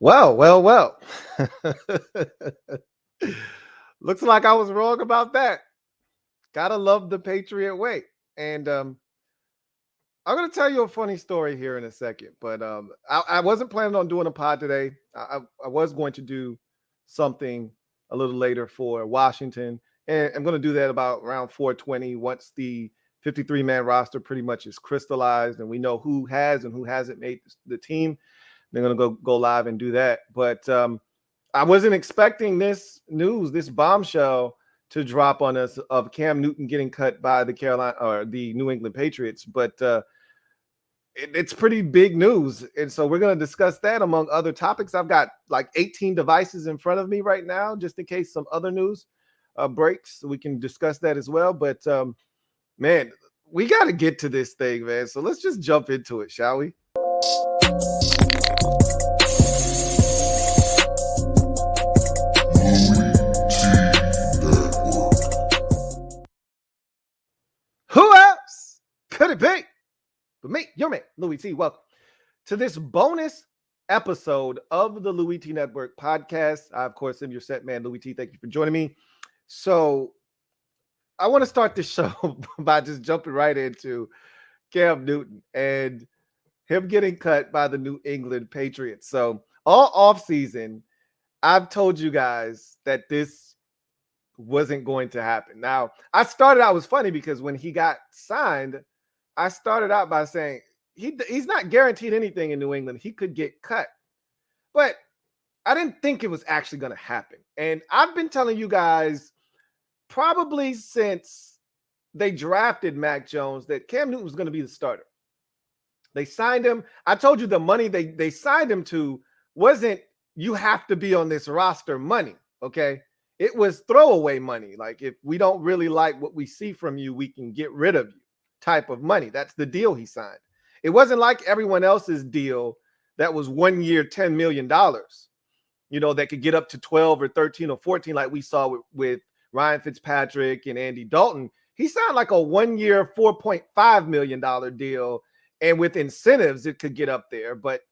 Well. Looks like I was wrong about that. Gotta love the Patriot way. And I'm gonna tell you a funny story here in a second, but I wasn't planning on doing a pod today. I was going to do something a little later for Washington, and I'm gonna do that about around 4:20 once the 53-man roster pretty much is crystallized and we know who has and who hasn't made the team. They're gonna go live and do that, but I wasn't expecting this news, this bombshell, to drop on us of Cam Newton getting cut by the Carolina or the New England Patriots, but it's pretty big news, and so we're going to discuss that among other topics. I've got like 18 devices in front of me right now, just in case some other news breaks. So we can discuss that as well. But man, we got to get to this thing, man. So let's just jump into it, shall we? Who else could it be but me, your man, Louie T? Welcome to this bonus episode of the Louie T Network podcast. I, of course, am your set man, Louie T. Thank you for joining me. So I want to start this show by just jumping right into Cam Newton and him getting cut by the New England Patriots. So all offseason, I've told you guys that this wasn't going to happen. Now, I started out, it was funny because when he got signed, I started out by saying he's not guaranteed anything in New England. He could get cut. But I didn't think it was actually going to happen. And I've been telling you guys probably since they drafted Mac Jones that Cam Newton was going to be the starter. They signed him. I told you the money they signed him to wasn't you have to be on this roster money, okay? It was throwaway money. Like, if we don't really like what we see from you, we can get rid of you type of money. That's the deal he signed. It wasn't like everyone else's deal that was 1 year, $10 million, that could get up to 12 or 13 or 14 like we saw with Ryan Fitzpatrick and Andy Dalton. He signed like a 1 year, $4.5 million deal, and with incentives, it could get up there. But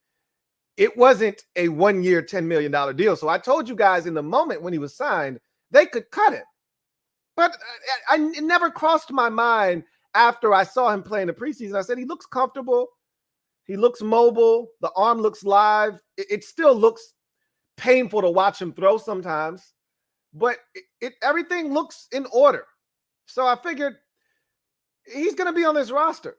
it wasn't a 1 year, $10 million deal. So I told you guys in the moment when he was signed, they could cut him. But it never crossed my mind after I saw him play in the preseason. I said, he looks comfortable. He looks mobile. The arm looks live. It still looks painful to watch him throw sometimes, but everything looks in order. So I figured he's going to be on this roster.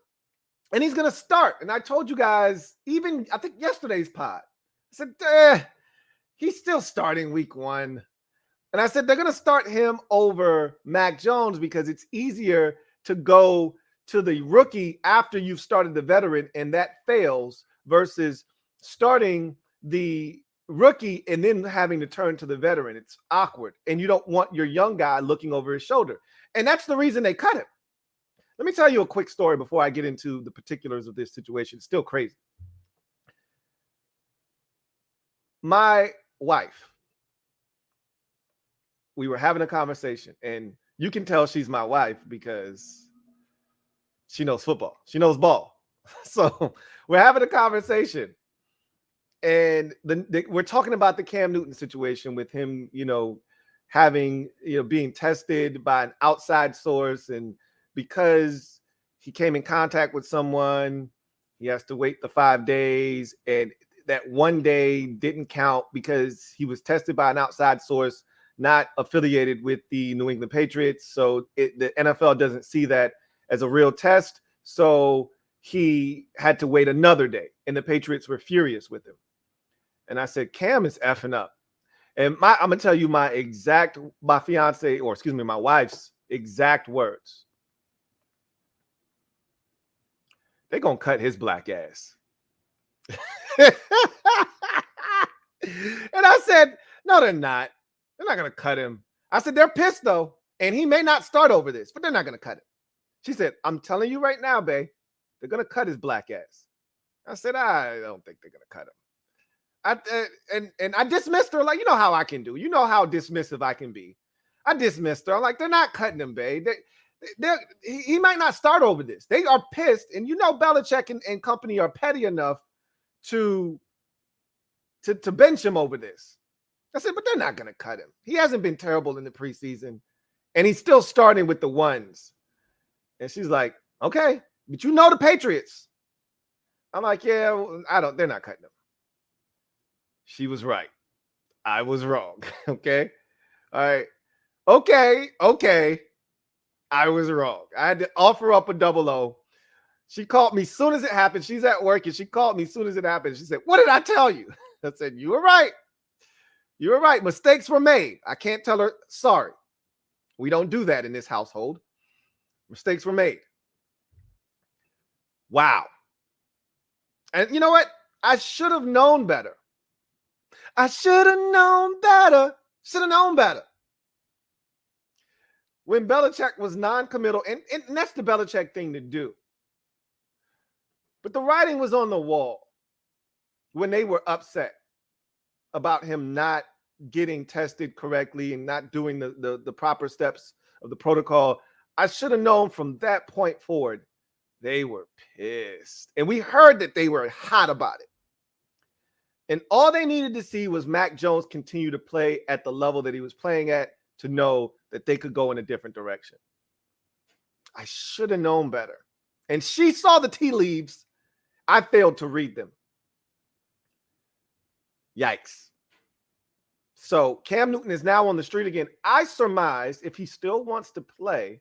And he's going to start. And I told you guys, even I think yesterday's pod, I said, he's still starting week 1. And I said, they're going to start him over Mac Jones because it's easier to go to the rookie after you've started the veteran and that fails versus starting the rookie and then having to turn to the veteran. It's awkward. And you don't want your young guy looking over his shoulder. And that's the reason they cut him. Let me tell you a quick story before I get into the particulars of this situation. It's still crazy. My wife, we were having a conversation, and you can tell she's my wife because she knows football. She knows ball. So we're having a conversation, and we're talking about the Cam Newton situation with him, having, being tested by an outside source, and because he came in contact with someone, he has to wait the 5 days. And that 1 day didn't count because he was tested by an outside source, not affiliated with the New England Patriots. So the NFL doesn't see that as a real test. So he had to wait another day. And the Patriots were furious with him. And I said, Cam is effing up. And I'm going to tell you my wife's exact words. They're going to cut his black ass. And I said, no, they're not. They're not going to cut him. I said, they're pissed, though. And he may not start over this, but they're not going to cut him. She said, I'm telling you right now, babe, they're going to cut his black ass. I said, I don't think they're going to cut him. And I dismissed her, like, you know how I can do. You know how dismissive I can be. I dismissed her. I'm like, they're not cutting him, babe. He might not start over this. They are pissed. And Belichick and company are petty enough to to bench him over this. I said, but they're not going to cut him. He hasn't been terrible in the preseason, and he's still starting with the ones. And she's like, okay, but you know the Patriots. I'm like, yeah, they're not cutting him. She was right. I was wrong. Okay. All right. Okay. I was wrong. I had to offer up a 00. She called me as soon as it happened. She's at work, and she called me as soon as it happened. She said, what did I tell you? I said, you were right. You were right. Mistakes were made. I can't tell her, sorry. We don't do that in this household. Mistakes were made. Wow. And you know what? I should have known better. I should have known better. Should have known better. When Belichick was non-committal, and that's the Belichick thing to do. But the writing was on the wall when they were upset about him not getting tested correctly and not doing the proper steps of the protocol. I should have known from that point forward, they were pissed. And we heard that they were hot about it. And all they needed to see was Mac Jones continue to play at the level that he was playing at to know that they could go in a different direction. I should have known better. And she saw the tea leaves. I failed to read them. Yikes. So Cam Newton is now on the street again. I surmise if he still wants to play,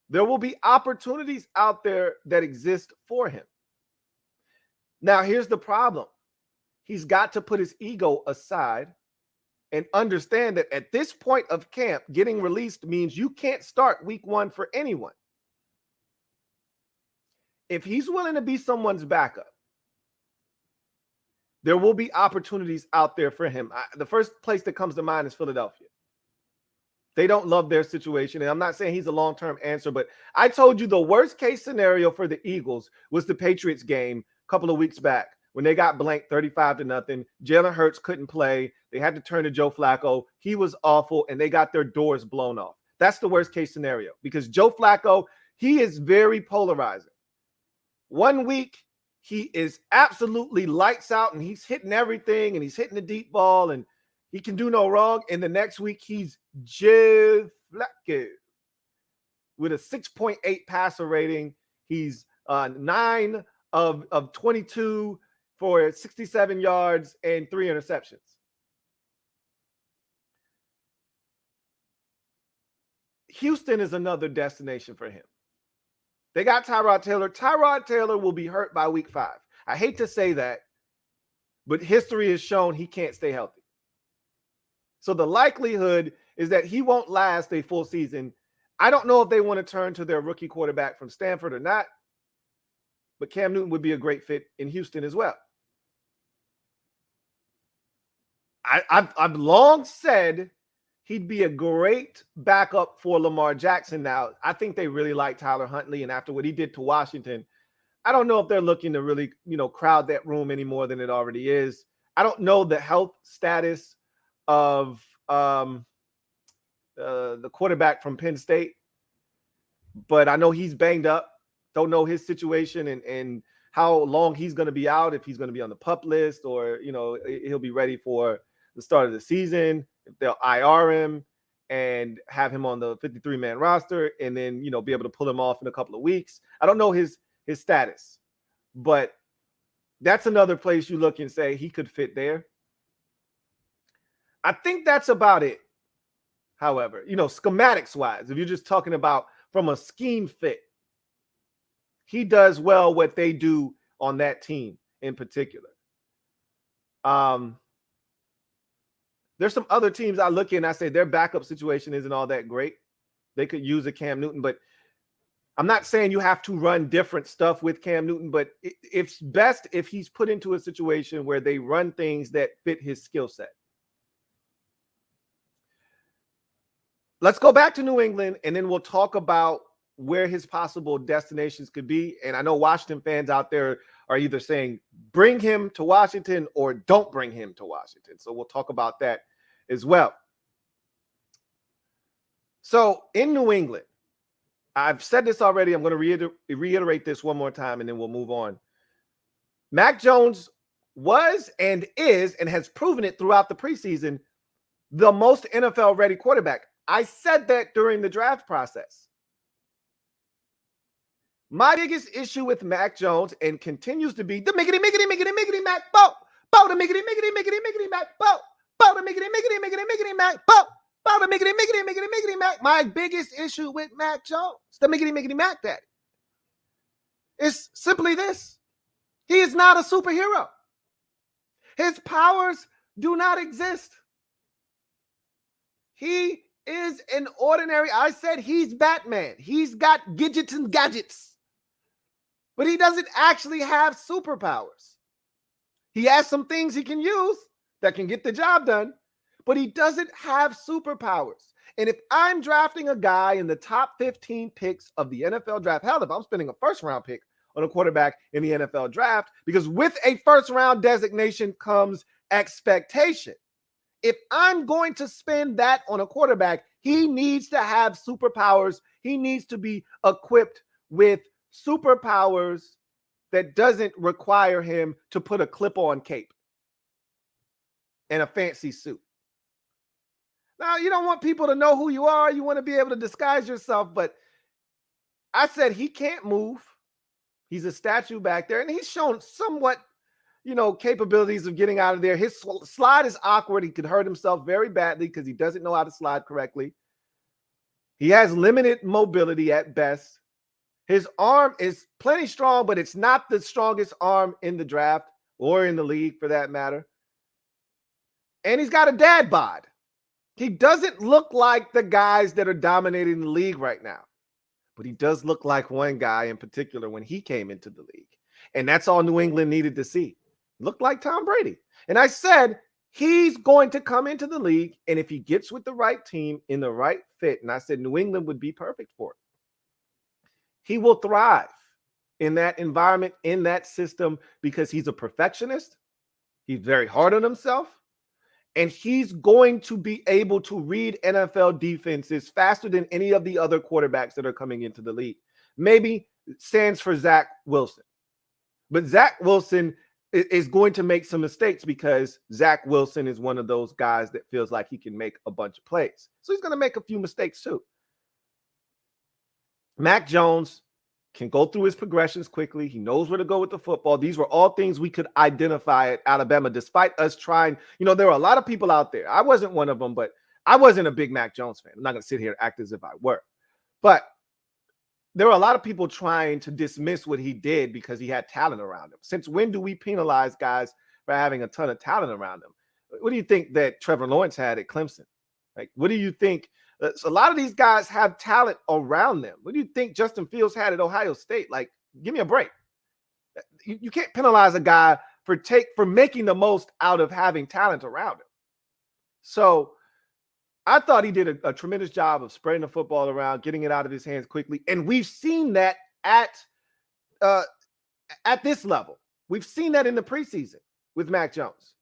there will be opportunities out there that exist for him. Now, here's the problem. He's got to put his ego aside and understand that at this point of camp, getting released means you can't start week 1 for anyone. If he's willing to be someone's backup, there will be opportunities out there for him. The first place that comes to mind is Philadelphia. They don't love their situation. And I'm not saying he's a long-term answer, but I told you the worst case scenario for the Eagles was the Patriots game a couple of weeks back when they got blanked 35-0. Jalen Hurts couldn't play. They had to turn to Joe Flacco. He was awful, and they got their doors blown off. That's the worst case scenario because Joe Flacco, he is very polarizing. One week, he is absolutely lights out, and he's hitting everything, and he's hitting the deep ball, and he can do no wrong. And the next week, he's Joe Flacco with a 6.8 passer rating. He's 9 of 22 for 67 yards and 3 interceptions. Houston is another destination for him. They got Tyrod Taylor. Tyrod Taylor will be hurt by week 5. I hate to say that, but history has shown he can't stay healthy. So the likelihood is that he won't last a full season. I don't know if they want to turn to their rookie quarterback from Stanford or not, but Cam Newton would be a great fit in Houston as well. I've long said he'd be a great backup for Lamar Jackson now. I think they really like Tyler Huntley, and after what he did to Washington, I don't know if they're looking to really, crowd that room any more than it already is. I don't know the health status of the quarterback from Penn State, but I know he's banged up. Don't know his situation and how long he's going to be out, if he's going to be on the PUP list or, he'll be ready for the start of the season, if they'll IR him and have him on the 53-man roster and then, be able to pull him off in a couple of weeks. I don't know his status, but that's another place you look and say he could fit there. I think that's about it. However, schematics wise, if you're just talking about from a scheme fit, he does well what they do on that team in particular. There's some other teams I look at and I say their backup situation isn't all that great. They could use a Cam Newton, but I'm not saying you have to run different stuff with Cam Newton, but it's best if he's put into a situation where they run things that fit his skill set. Let's go back to New England, and then we'll talk about where his possible destinations could be. And I know Washington fans out there are either saying bring him to Washington or don't bring him to Washington. So we'll talk about that as well. So in New England, I've said this already. I'm going to reiterate this one more time, and then we'll move on. Mac Jones was and is and has proven it throughout the preseason, the most NFL-ready quarterback. I said that during the draft process. My biggest issue with Mac Jones, and continues to be the miggity Mac Bo, the miggity Mac Bo, the miggity Mac Bo, the miggity Mac. My biggest issue with Mac Jones, the miggity Mac Daddy, is simply this: he is not a superhero. His powers do not exist. He is an ordinary. I said he's Batman. He's got gadgets and gadgets, but he doesn't actually have superpowers. He has some things he can use that can get the job done, but he doesn't have superpowers. And if I'm drafting a guy in the top 15 picks of the NFL draft, hell, if I'm spending a first round pick on a quarterback in the NFL draft, because with a first round designation comes expectation. If I'm going to spend that on a quarterback, he needs to have superpowers. He needs to be equipped with superpowers that doesn't require him to put a clip-on cape and a fancy suit. Now, you don't want people to know who you are. You want to be able to disguise yourself, but I said he can't move. He's a statue back there, and he's shown somewhat, capabilities of getting out of there. His slide is awkward. He could hurt himself very badly because he doesn't know how to slide correctly. He has limited mobility at best. His arm is plenty strong, but it's not the strongest arm in the draft or in the league for that matter. And he's got a dad bod. He doesn't look like the guys that are dominating the league right now, but he does look like one guy in particular when he came into the league. And that's all New England needed to see. Looked like Tom Brady. And I said, he's going to come into the league, and if he gets with the right team in the right fit, and I said New England would be perfect for it, he will thrive in that environment, in that system, because he's a perfectionist. He's very hard on himself. And he's going to be able to read NFL defenses faster than any of the other quarterbacks that are coming into the league. Maybe stands for Zach Wilson. But Zach Wilson is going to make some mistakes because Zach Wilson is one of those guys that feels like he can make a bunch of plays. So he's going to make a few mistakes too. Mac Jones can go through his progressions quickly. He knows where to go with the football. These were all things we could identify at Alabama, despite us trying. There were a lot of people out there. I wasn't one of them, but I wasn't a big Mac Jones fan. I'm not going to sit here and act as if I were. But there were a lot of people trying to dismiss what he did because he had talent around him. Since when do we penalize guys for having a ton of talent around them? What do you think that Trevor Lawrence had at Clemson? Like, what do you think? So a lot of these guys have talent around them. What do you think Justin Fields had at Ohio State? Like, give me a break. You can't penalize a guy for making the most out of having talent around him. So I thought he did a tremendous job of spreading the football around, getting it out of his hands quickly. And we've seen that at this level. We've seen that in the preseason with Mac Jones.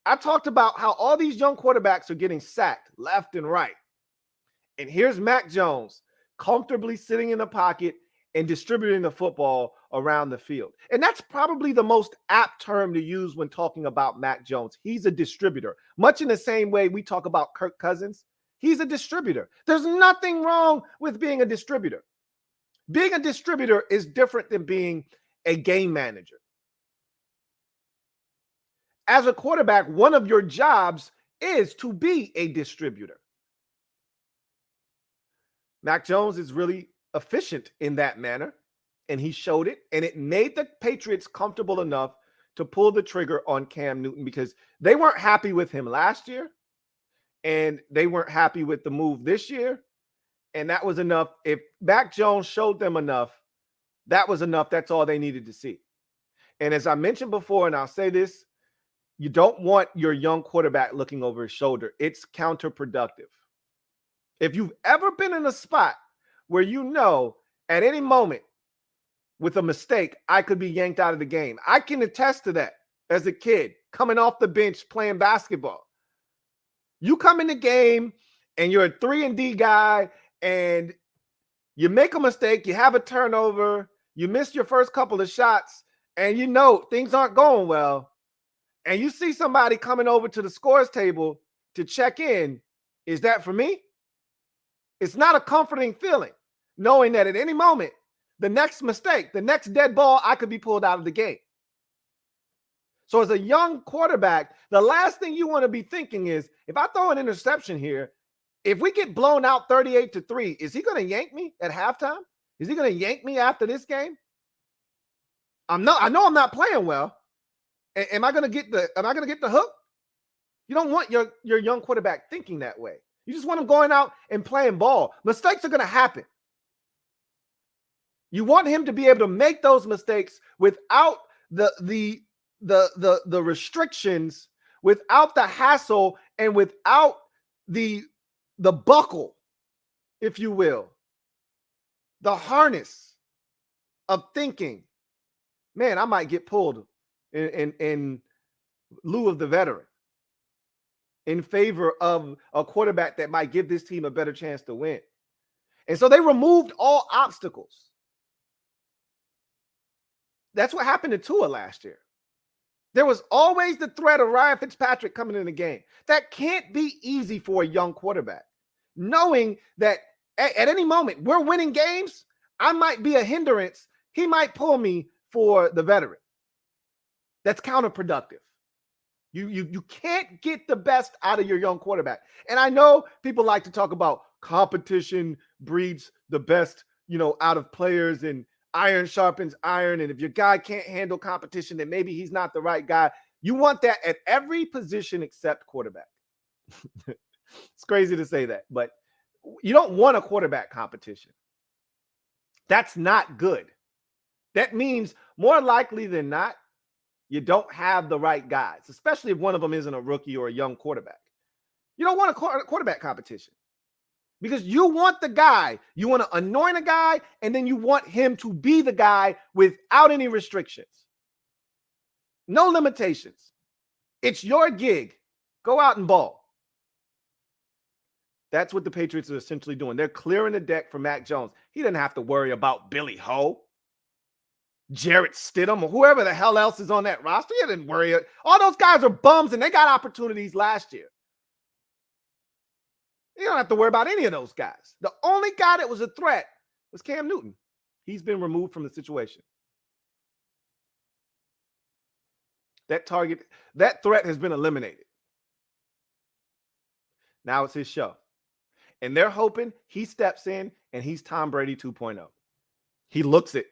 I talked about how all these young quarterbacks are getting sacked left and right. And here's Mac Jones comfortably sitting in the pocket and distributing the football around the field. And that's probably the most apt term to use when talking about Mac Jones. He's a distributor, much in the same way we talk about Kirk Cousins. He's a distributor. There's nothing wrong with being a distributor. Being a distributor is different than being a game manager. As a quarterback, one of your jobs is to be a distributor. Mac Jones is really efficient in that manner, and he showed it, and it made the Patriots comfortable enough to pull the trigger on Cam Newton because they weren't happy with him last year, and they weren't happy with the move this year, and that was enough. If Mac Jones showed them enough, that was enough. That's all they needed to see. And as I mentioned before, and I'll say this, you don't want your young quarterback looking over his shoulder. It's counterproductive. If you've ever been in a spot where at any moment with a mistake, I could be yanked out of the game. I can attest to that as a kid coming off the bench playing basketball. You come in the game and you're a 3-and-D guy and you make a mistake, you have a turnover, you miss your first couple of shots, and things aren't going well. and you see somebody coming over to the scores table to check in, is that for me? It's not a comforting feeling, knowing that at any moment, the next mistake, the next dead ball, I could be pulled out of the game. So as a young quarterback, the last thing you want to be thinking is, if I throw an interception here, if we get blown out 38-3, is he going to yank me at halftime? Is he going to yank me after this game? I know I'm not playing well. Am I going to get the hook? You don't want your young quarterback thinking that way. You just want him going out and playing ball. Mistakes are going to happen. You want him to be able to make those mistakes without the restrictions, without the hassle, and without the buckle, if you will, the harness of thinking, man, I might get pulled in lieu of the veteran, in favor of a quarterback that might give this team a better chance to win. And so they removed all obstacles. That's what happened to Tua last year. There was always the threat of Ryan Fitzpatrick coming in the game. That can't be easy for a young quarterback, knowing that at any moment we're winning games, I might be a hindrance. He might pull me for the veteran. That's counterproductive. You can't get the best out of your young quarterback. And I know people like to talk about competition breeds the best, out of players, and iron sharpens iron. And if your guy can't handle competition, then maybe he's not the right guy. You want that at every position except quarterback. It's crazy to say that, but you don't want a quarterback competition. That's not good. That means more likely than not, you don't have the right guys, especially if one of them isn't a rookie or a young quarterback. You don't want a quarterback competition because you want the guy, you want to anoint a guy, and then you want him to be the guy without any restrictions. No limitations. It's your gig. Go out and ball. That's what the Patriots are essentially doing. They're clearing the deck for Mac Jones. He didn't have to worry about Billy Ho, Jarrett Stidham, or whoever the hell else is on that roster. You didn't worry. All those guys are bums, and they got opportunities last year. You don't have to worry about any of those guys. The only guy that was a threat was Cam Newton. He's been removed from the situation. That threat has been eliminated. Now it's his show. And they're hoping he steps in and he's Tom Brady 2.0. He looks it.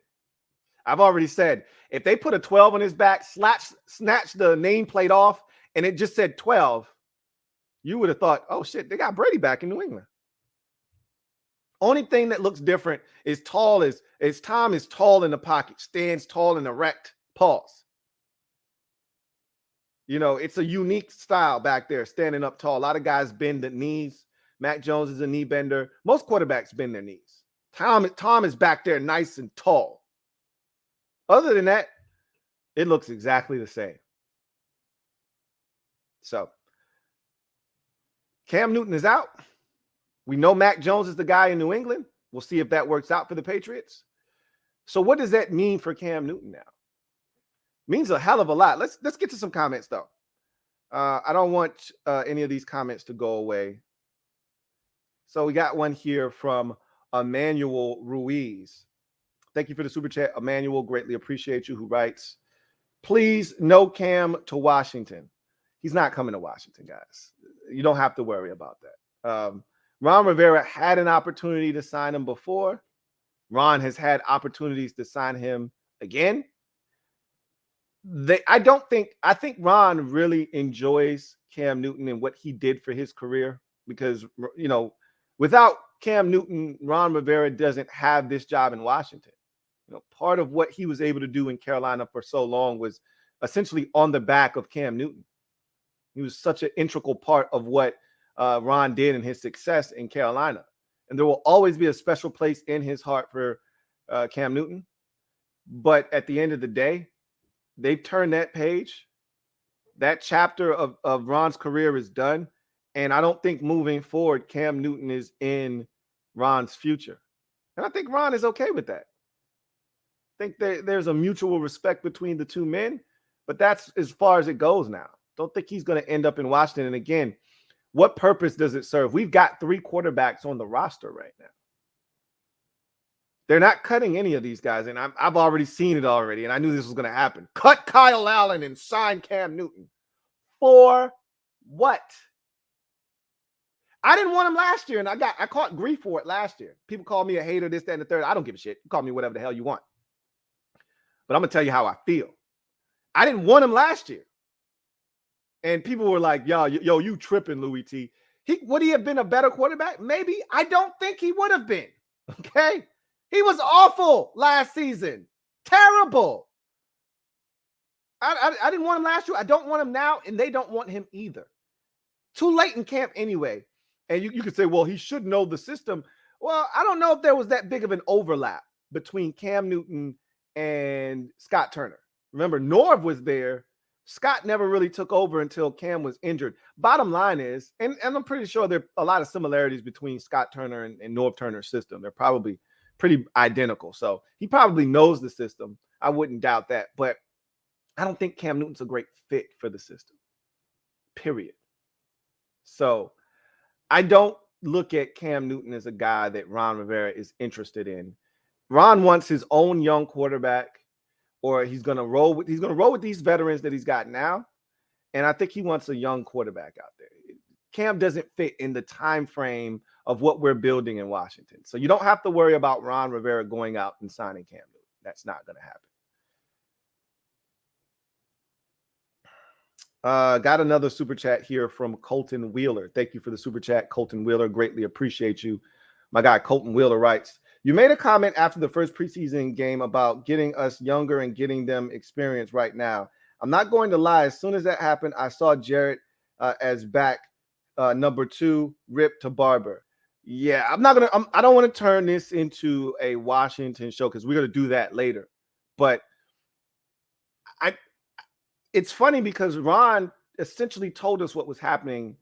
I've already said, if they put a 12 on his back, snatch the nameplate off, and it just said 12, you would have thought, oh shit, they got Brady back in New England. Only thing that looks different is Tom is tall in the pocket, stands tall and erect, pause. It's a unique style back there, standing up tall. A lot of guys bend the knees. Mac Jones is a knee bender. Most quarterbacks bend their knees. Tom is back there nice and tall. Other than that, it looks exactly the same. So, Cam Newton is out. We know Mac Jones is the guy in New England. We'll see if that works out for the Patriots. So what does that mean for Cam Newton now? It means a hell of a lot. Let's get to some comments, though. I don't want any of these comments to go away. So we got one here from Emmanuel Ruiz. Thank you for the super chat, Emmanuel. Greatly appreciate you. Who writes, please, no Cam to Washington. He's not coming to Washington, guys. You don't have to worry about that. Ron Rivera had an opportunity to sign him before. Ron has had opportunities to sign him again. I think Ron really enjoys Cam Newton and what he did for his career, because, without Cam Newton, Ron Rivera doesn't have this job in Washington. Part of what he was able to do in Carolina for so long was essentially on the back of Cam Newton. He was such an integral part of what Ron did and his success in Carolina. And there will always be a special place in his heart for Cam Newton. But at the end of the day, they've turned that page. That chapter of Ron's career is done. And I don't think moving forward, Cam Newton is in Ron's future. And I think Ron is okay with that. I think there's a mutual respect between the two men. But that's as far as it goes now. Don't think he's going to end up in Washington. And again, what purpose does it serve? We've got 3 quarterbacks on the roster right now. They're not cutting any of these guys, and I've already seen it already, and I knew this was going to happen. Cut Kyle Allen and sign Cam Newton. For what? I didn't want him last year, and I caught grief for it last year. People call me a hater, this, that, and the third. I don't give a shit. You call me whatever the hell you want. But I'm going to tell you how I feel. I didn't want him last year. And people were like, yo, you tripping, Louie T. Would he have been a better quarterback? Maybe. I don't think he would have been. Okay? He was awful last season. Terrible. I didn't want him last year. I don't want him now, and they don't want him either. Too late in camp anyway. And you could say, well, he should know the system. Well, I don't know if there was that big of an overlap between Cam Newton and Scott Turner. Remember, Norv was there. Scott never really took over until Cam was injured. Bottom line is, and I'm pretty sure there are a lot of similarities between Scott Turner and Norv Turner's system. They're probably pretty identical. So he probably knows the system. I wouldn't doubt that. But I don't think Cam Newton's a great fit for the system. Period. So I don't look at Cam Newton as a guy that Ron Rivera is interested in. Ron wants his own young quarterback, or he's going to roll with these veterans that he's got now. And I think he wants a young quarterback out there. Cam doesn't fit in the time frame of what we're building in Washington. So you don't have to worry about Ron Rivera going out and signing Cam Newton. That's not going to happen. Got another super chat here from Colton Wheeler. Thank you for the super chat, Colton Wheeler. Greatly appreciate you. My guy, Colton Wheeler, writes, you made a comment after the first preseason game about getting us younger and getting them experience right now. I'm not going to lie. As soon as that happened, I saw Jarrett as back number 2, Rip to Barber. Yeah, I don't want to turn this into a Washington show because we're going to do that later. But it's funny because Ron essentially told us what was happening.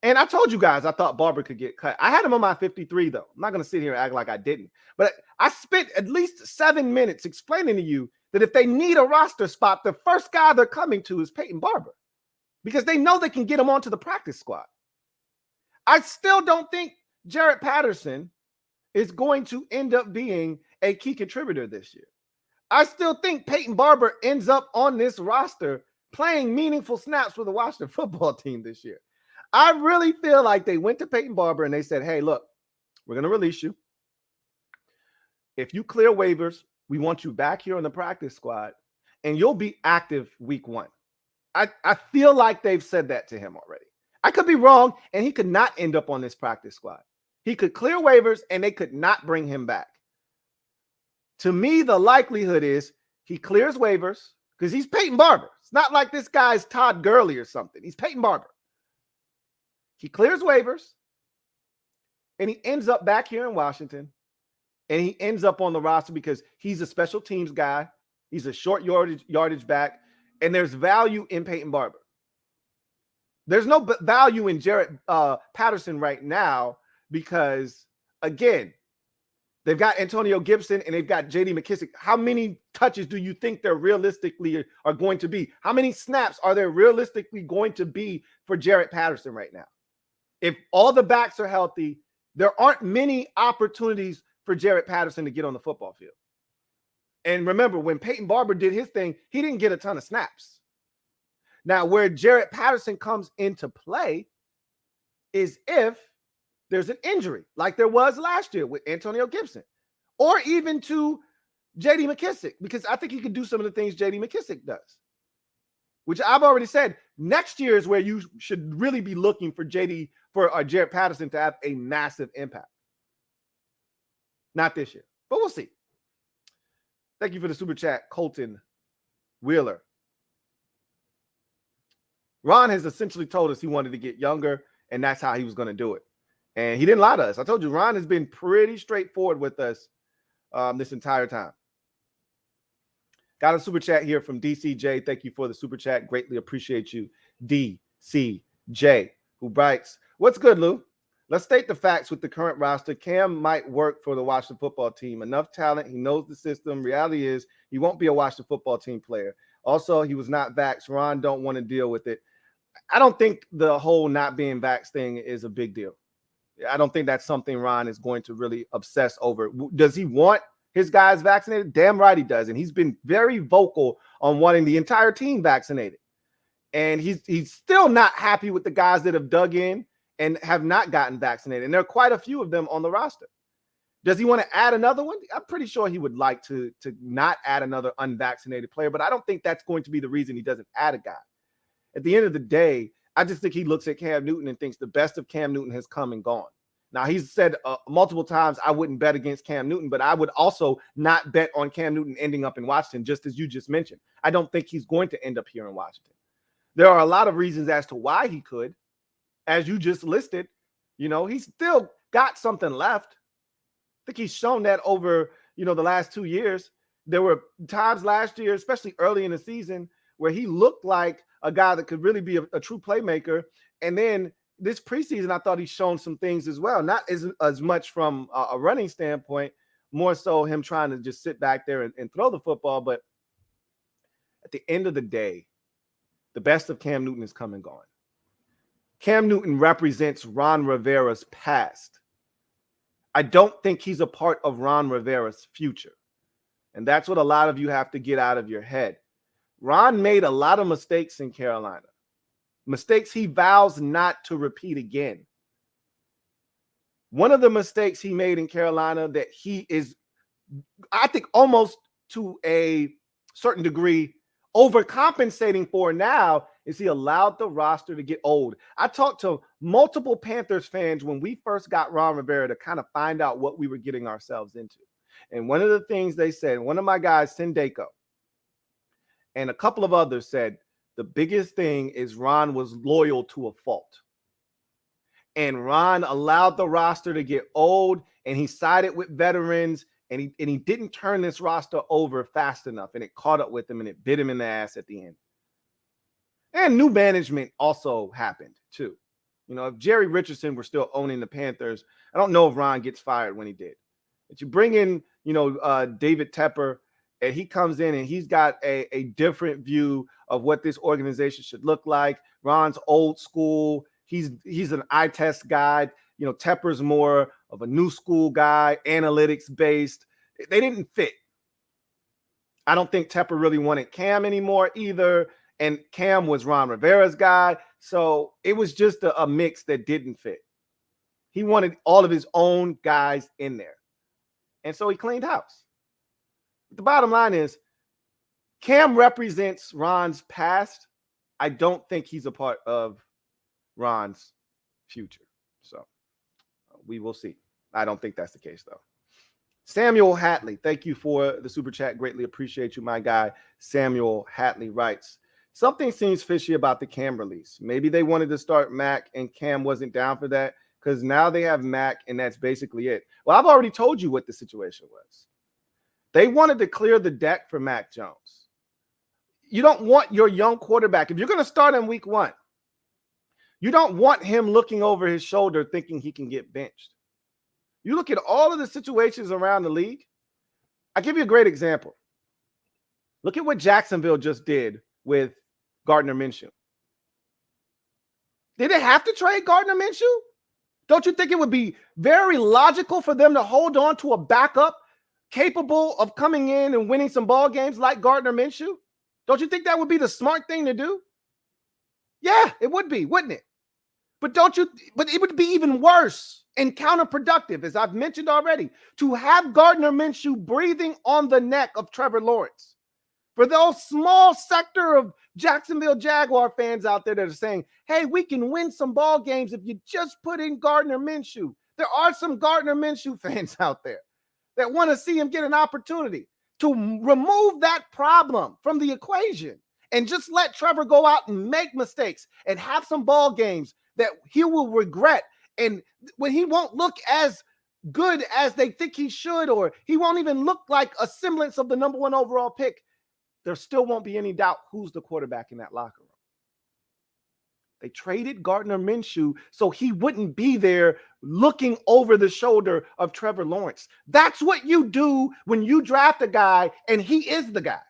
And I told you guys I thought Barber could get cut. I had him on my 53, though. I'm not going to sit here and act like I didn't. But I spent at least 7 minutes explaining to you that if they need a roster spot, the first guy they're coming to is Peyton Barber because they know they can get him onto the practice squad. I still don't think Jarrett Patterson is going to end up being a key contributor this year. I still think Peyton Barber ends up on this roster playing meaningful snaps for the Washington football team this year. I really feel like they went to Peyton Barber and they said, hey, look, we're going to release you. If you clear waivers, we want you back here on the practice squad and you'll be active week 1. I feel like they've said that to him already. I could be wrong, and he could not end up on this practice squad. He could clear waivers and they could not bring him back. To me, the likelihood is he clears waivers because he's Peyton Barber. It's not like this guy's Todd Gurley or something. He's Peyton Barber. He clears waivers, and he ends up back here in Washington, and he ends up on the roster because he's a special teams guy. He's a short yardage back, and there's value in Peyton Barber. There's no value in Jarrett Patterson right now because, again, they've got Antonio Gibson and they've got J.D. McKissick. How many touches do you think there realistically are going to be? How many snaps are there realistically going to be for Jarrett Patterson right now? If all the backs are healthy, there aren't many opportunities for Jarrett Patterson to get on the football field. And remember, when Peyton Barber did his thing, he didn't get a ton of snaps. Now, where Jarrett Patterson comes into play is if there's an injury, like there was last year with Antonio Gibson, or even to J.D. McKissick, because I think he can do some of the things J.D. McKissick does, which I've already said. Next year is where you should really be looking for Jarrett Patterson to have a massive impact. Not this year, but we'll see. Thank you for the super chat, Colton Wheeler. Ron has essentially told us he wanted to get younger, and that's how he was going to do it. And he didn't lie to us. I told you, Ron has been pretty straightforward with us this entire time. Got a super chat here from DCJ. Thank you for the super chat. Greatly appreciate you, DCJ, who writes, what's good, Lou? Let's state the facts with the current roster. Cam might work for the Washington football team. Enough talent. He knows the system. Reality is he won't be a Washington football team player. Also, he was not vaxxed. Ron don't want to deal with it. I don't think the whole not being vaxxed thing is a big deal. I don't think that's something Ron is going to really obsess over. Does he want his guys vaccinated? Damn right he does. And he's been very vocal on wanting the entire team vaccinated. And he's still not happy with the guys that have dug in and have not gotten vaccinated. And there are quite a few of them on the roster. Does he want to add another one? I'm pretty sure he would like to not add another unvaccinated player, but I don't think that's going to be the reason he doesn't add a guy. At the end of the day, I just think he looks at Cam Newton and thinks the best of Cam Newton has come and gone. Now, he's said multiple times, I wouldn't bet against Cam Newton, but I would also not bet on Cam Newton ending up in Washington, just as you just mentioned. I don't think he's going to end up here in Washington. There are a lot of reasons as to why he could. As you just listed, he's still got something left. I think he's shown that over, the last 2 years. There were times last year, especially early in the season, where he looked like a guy that could really be a true playmaker. And then this preseason, I thought he's shown some things as well. Not as much from a running standpoint, more so him trying to just sit back there and throw the football. But at the end of the day, the best of Cam Newton is come and gone. Cam Newton represents Ron Rivera's past. I don't think he's a part of Ron Rivera's future. And that's what a lot of you have to get out of your head. Ron made a lot of mistakes in Carolina. Mistakes he vows not to repeat again. One of the mistakes he made in Carolina that he is, I think, almost to a certain degree overcompensating for now is he allowed the roster to get old. I talked to multiple Panthers fans when we first got Ron Rivera to kind of find out what we were getting ourselves into. And one of the things they said, one of my guys, Sindeko, and a couple of others said, the biggest thing is Ron was loyal to a fault. And Ron allowed the roster to get old, and he sided with veterans, and he didn't turn this roster over fast enough, and it caught up with him, and it bit him in the ass at the end. And new management also happened, too. If Jerry Richardson were still owning the Panthers, I don't know if Ron gets fired when he did. But you bring in, David Tepper, and he comes in and he's got a different view of what this organization should look like. Ron's old school. He's an eye test guy. Tepper's more of a new school guy, analytics based. They didn't fit. I don't think Tepper really wanted Cam anymore either. And Cam was Ron Rivera's guy. So it was just a mix that didn't fit. He wanted all of his own guys in there. And so he cleaned house. The bottom line is Cam represents Ron's past. I don't think he's a part of Ron's future. So we will see. I don't think that's the case, though. Samuel Hatley, thank you for the super chat. Greatly appreciate you, my guy. Samuel Hatley writes, something seems fishy about the Cam release. Maybe they wanted to start Mac and Cam wasn't down for that because now they have Mac and that's basically it. Well, I've already told you what the situation was. They wanted to clear the deck for Mac Jones. You don't want your young quarterback. If you're going to start in week 1, you don't want him looking over his shoulder thinking he can get benched. You look at all of the situations around the league. I'll give you a great example. Look at what Jacksonville just did with Gardner Minshew. Did they have to trade Gardner Minshew? Don't you think it would be very logical for them to hold on to a backup capable of coming in and winning some ball games like Gardner Minshew? Don't you think that would be the smart thing to do? Yeah, it would be, wouldn't it? But it would be even worse and counterproductive, as I've mentioned already, to have Gardner Minshew breathing on the neck of Trevor Lawrence. For those small sector of Jacksonville Jaguar fans out there that are saying, hey, we can win some ball games if you just put in Gardner Minshew. There are some Gardner Minshew fans out there that want to see him get an opportunity to remove that problem from the equation and just let Trevor go out and make mistakes and have some ball games that he will regret. And when he won't look as good as they think he should, or he won't even look like a semblance of the number 1 overall pick, there still won't be any doubt who's the quarterback in that locker room. They traded Gardner Minshew so he wouldn't be there looking over the shoulder of Trevor Lawrence. That's what you do when you draft a guy and he is the guy.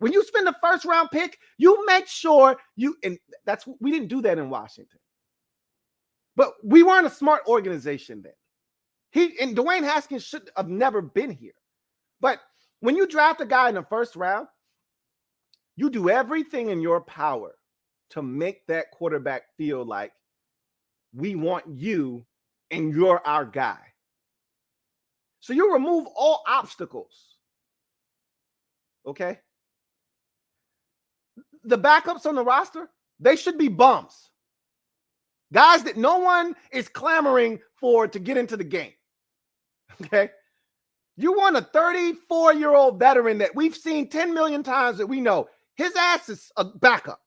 When you spend the first round pick, you make sure and we didn't do that in Washington. But we weren't a smart organization then. And Dwayne Haskins should have never been here. But when you draft a guy in the first round, you do everything in your power to make that quarterback feel like we want you and you're our guy. So you remove all obstacles. Okay? The backups on the roster, they should be bums. Guys that no one is clamoring for to get into the game. Okay? You want a 34-year-old veteran that we've seen 10 million times that we know his ass is a backup.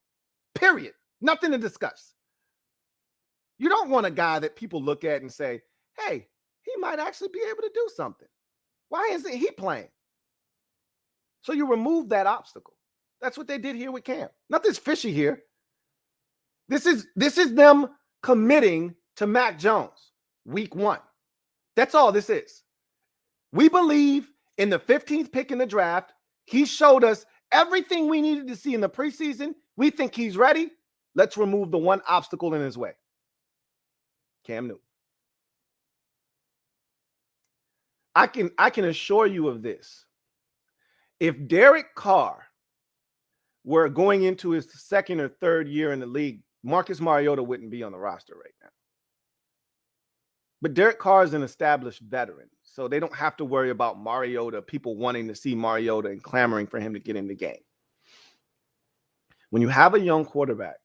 Period. Nothing to discuss. You don't want a guy that people look at and say, hey, he might actually be able to do something. Why isn't he playing? So you remove that obstacle. That's what they did here with Cam. Nothing's fishy here. This is them committing to Mac Jones week 1. That's all this is. We believe in the 15th pick in the draft. He showed us everything we needed to see in the preseason. We think he's ready. Let's remove the one obstacle in his way. Cam Newton. I can assure you of this. If Derek Carr were going into his second or third year in the league, Marcus Mariota wouldn't be on the roster right now. But Derek Carr is an established veteran, so they don't have to worry about Mariota, people wanting to see Mariota and clamoring for him to get in the game. When you have a young quarterback,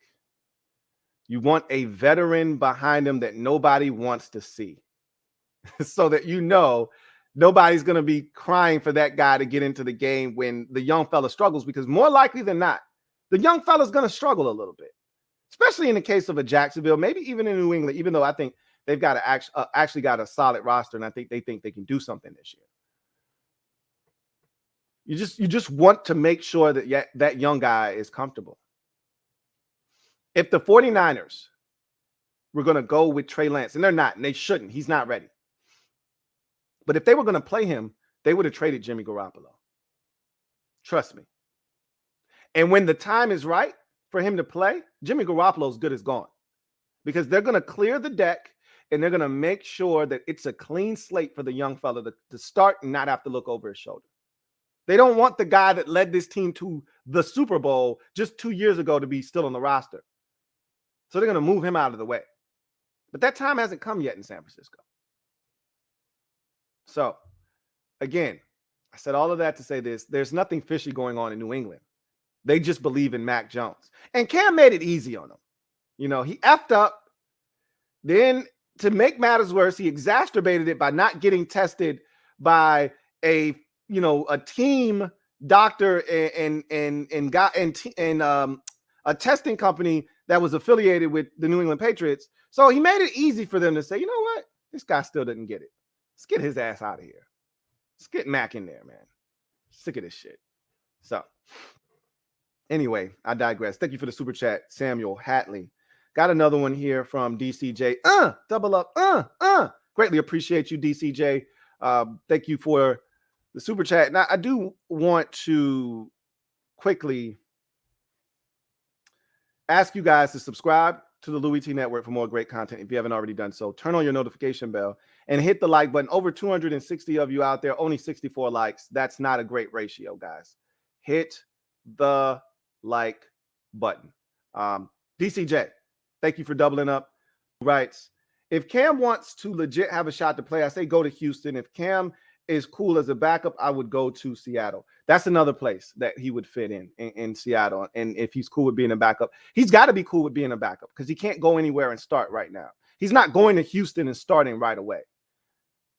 you want a veteran behind him that nobody wants to see so that you know nobody's going to be crying for that guy to get into the game when the young fella struggles, because more likely than not, the young fella's going to struggle a little bit, especially in the case of a Jacksonville, maybe even in New England, even though I think they've got actually got a solid roster, and I think they can do something this year. You just want to make sure that that young guy is comfortable. If the 49ers were going to go with Trey Lance, and they're not, and they shouldn't, he's not ready. But if they were going to play him, they would have traded Jimmy Garoppolo. Trust me. And when the time is right for him to play, Jimmy Garoppolo's good as gone, because they're going to clear the deck and they're going to make sure that it's a clean slate for the young fella to start and not have to look over his shoulder. They don't want the guy that led this team to the Super Bowl just 2 years ago to be still on the roster. So they're going to move him out of the way. But that time hasn't come yet in San Francisco. So, again, I said all of that to say this. There's nothing fishy going on in New England. They just believe in Mac Jones. And Cam made it easy on him. You know, he effed up. Then, to make matters worse, he exacerbated it by not getting tested by a team doctor and a testing company that was affiliated with the New England Patriots. So he made it easy for them to say, you know what? This guy still didn't get it. Let's get his ass out of here. Let's get Mac in there, man. Sick of this shit. So, anyway, I digress. Thank you for the super chat, Samuel Hatley. Got another one here from DCJ. Double up. Greatly appreciate you, DCJ. Thank you for the super chat. Now, I do want to quickly ask you guys to subscribe to the Louie T Network for more great content. If you haven't already done so, turn on your notification bell and hit the like button. Over 260 of you out there, only 64 likes. That's not a great ratio, guys. Hit the like button. DCJ, thank you for doubling up. Writes, if Cam wants to legit have a shot to play, I say go to Houston. If Cam is cool as a backup, I would go to Seattle. That's another place that he would fit in Seattle. And if he's cool with being a backup, he's got to be cool with being a backup, because he can't go anywhere and start right now. He's not going to Houston and starting right away.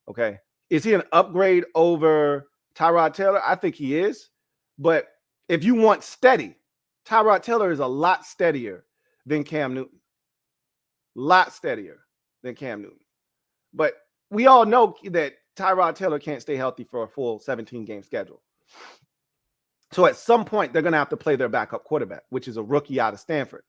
Okay. Is he an upgrade over Tyrod Taylor? I think he is. But if you want steady, Tyrod Taylor is a lot steadier than Cam Newton. Lot steadier than Cam Newton. But we all know that Tyrod Taylor can't stay healthy for a full 17-game schedule. So at some point, they're going to have to play their backup quarterback, which is a rookie out of Stanford.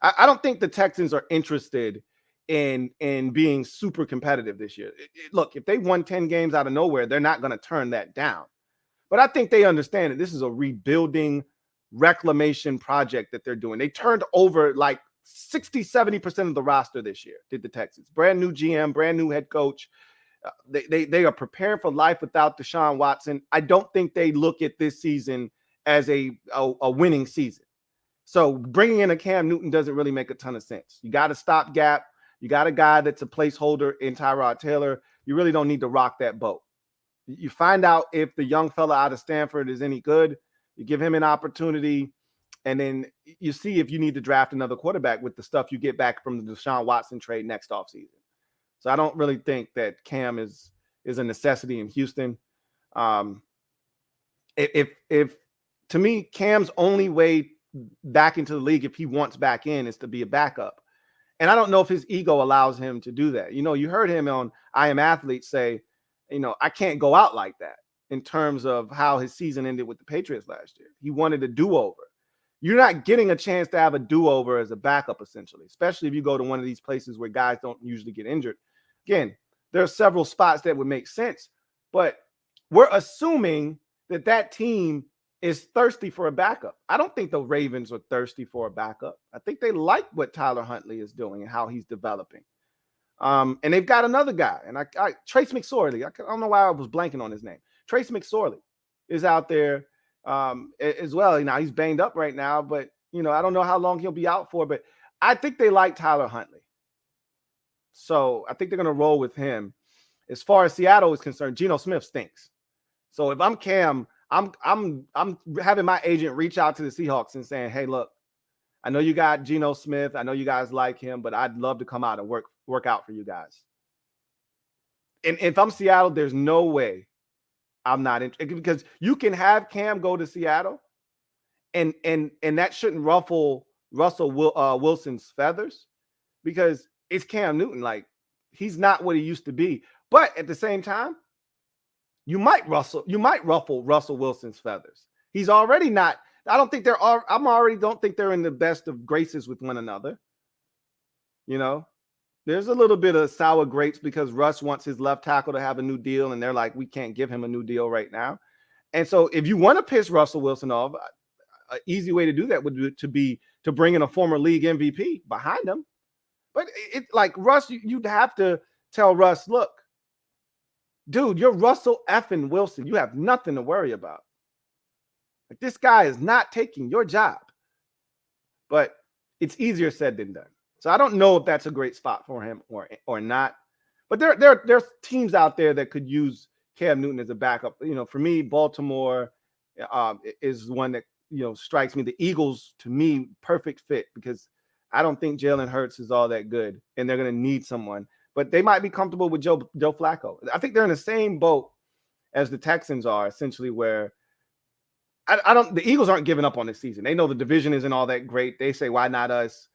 I don't think the Texans are interested in being super competitive this year. Look, if they won 10 games out of nowhere, they're not going to turn that down. But I think they understand that this is a rebuilding reclamation project that they're doing. They turned over like 60-70% of the roster this year, did the Texans. Brand new GM, brand new head coach. They are preparing for life without Deshaun Watson. I don't think they look at this season as a winning season. So bringing in a Cam Newton doesn't really make a ton of sense. You got a stopgap. You got a guy that's a placeholder in Tyrod Taylor. You really don't need to rock that boat. You find out if the young fella out of Stanford is any good. You give him an opportunity, and then you see if you need to draft another quarterback with the stuff you get back from the Deshaun Watson trade next offseason. So I don't really think that Cam is a necessity in Houston. If to me, Cam's only way back into the league, if he wants back in, is to be a backup. And I don't know if his ego allows him to do that. You heard him on I Am Athlete say, I can't go out like that in terms of how his season ended with the Patriots last year. He wanted a do-over. You're not getting a chance to have a do-over as a backup, essentially, especially if you go to one of these places where guys don't usually get injured. Again, there are several spots that would make sense, but we're assuming that team is thirsty for a backup. I don't think the Ravens are thirsty for a backup. I think they like what Tyler Huntley is doing and how he's developing. And they've got another guy, and Trace McSorley. I don't know why I was blanking on his name. Trace McSorley is out there as well. Now he's banged up right now, but I don't know how long he'll be out for. But I think they like Tyler Huntley, so I think they're going to roll with him. As far as Seattle is concerned, Geno Smith stinks. So if I'm Cam, I'm having my agent reach out to the Seahawks and saying, "Hey, look, I know you got Geno Smith. I know you guys like him, but I'd love to come out and work out for you guys." And if I'm Seattle, there's no way I'm not interested, because you can have Cam go to Seattle, and that shouldn't ruffle Russell Wilson's feathers, because it's Cam Newton. Like, he's not what he used to be. But at the same time, you might ruffle Russell Wilson's feathers. He's already not. I don't think don't think they're in the best of graces with one another. There's a little bit of sour grapes because Russ wants his left tackle to have a new deal, and they're like, we can't give him a new deal right now. And so if you want to piss Russell Wilson off, an easy way to do that would be to bring in a former league MVP behind him. But like Russ, you'd have to tell Russ, look, dude, you're Russell effing Wilson. You have nothing to worry about. Like, this guy is not taking your job. But it's easier said than done. So I don't know if that's a great spot for him or not. But there's teams out there that could use Cam Newton as a backup. For me, Baltimore is one that strikes me. The Eagles, to me, perfect fit, because I don't think Jalen Hurts is all that good, and they're going to need someone. But they might be comfortable with Joe Flacco. I think they're in the same boat as the Texans are, essentially, where the Eagles aren't giving up on this season. They know the division isn't all that great. They say, why not us?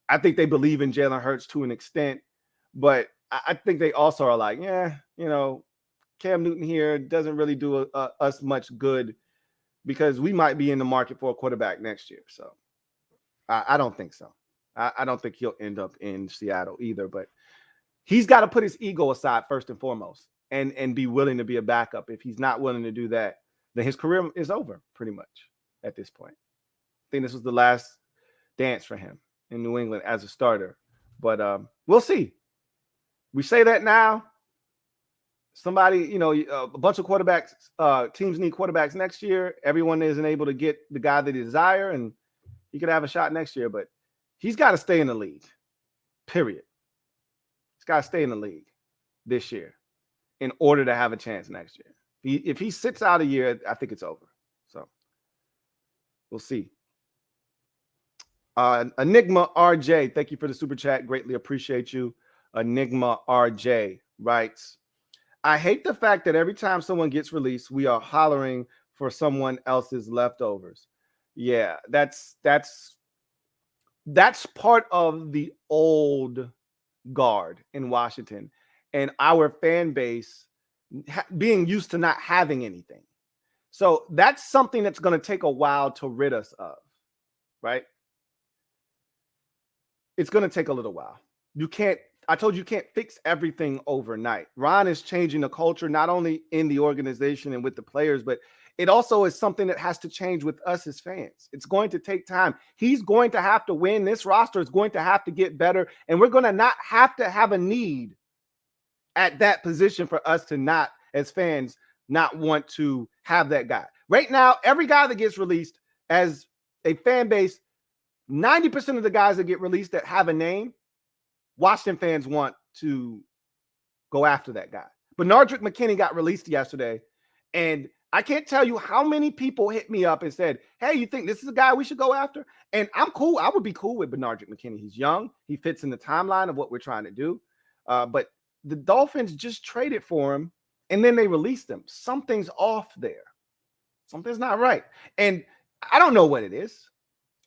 I think they believe in Jalen Hurts to an extent, but I think they also are like, Cam Newton here doesn't really do us much good, because we might be in the market for a quarterback next year. So I don't think so. I don't think he'll end up in Seattle either, but he's got to put his ego aside first and foremost and be willing to be a backup. If he's not willing to do that, then his career is over pretty much at this point. I think this was the last dance for him in New England as a starter. But we'll see. We say that now. Somebody, a bunch of quarterbacks, teams need quarterbacks next year. Everyone isn't able to get the guy they desire, and he could have a shot next year. But he's got to stay in the league, period. He's got to stay in the league this year in order to have a chance next year. If he sits out a year, I think it's over. So we'll see. Enigma RJ, thank you for the super chat. Greatly appreciate you. Enigma RJ writes, I hate the fact that every time someone gets released, we are hollering for someone else's leftovers. Yeah, that's part of the old guard in Washington and our fan base being used to not having anything. So that's something that's going to take a while to rid us of, right? It's going to take a little while. I told you can't fix everything overnight. Ron is changing the culture, not only in the organization and with the players, but it also is something that has to change with us as fans. It's going to take time. He's going to have to win. This roster is going to have to get better, and we're going to not have to have a need at that position for us to not, as fans, not want to have that guy. Right now, every guy that gets released as a fan base, 90% of the guys that get released that have a name, Washington fans want to go after that guy. Bernard McKinney got released yesterday, and I can't tell you how many people hit me up and said, hey, you think this is a guy we should go after? And I'm cool. I would be cool with Bernard McKinney. He's young. He fits in the timeline of what we're trying to do. But the Dolphins just traded for him, and then they released him. Something's off there. Something's not right. And I don't know what it is.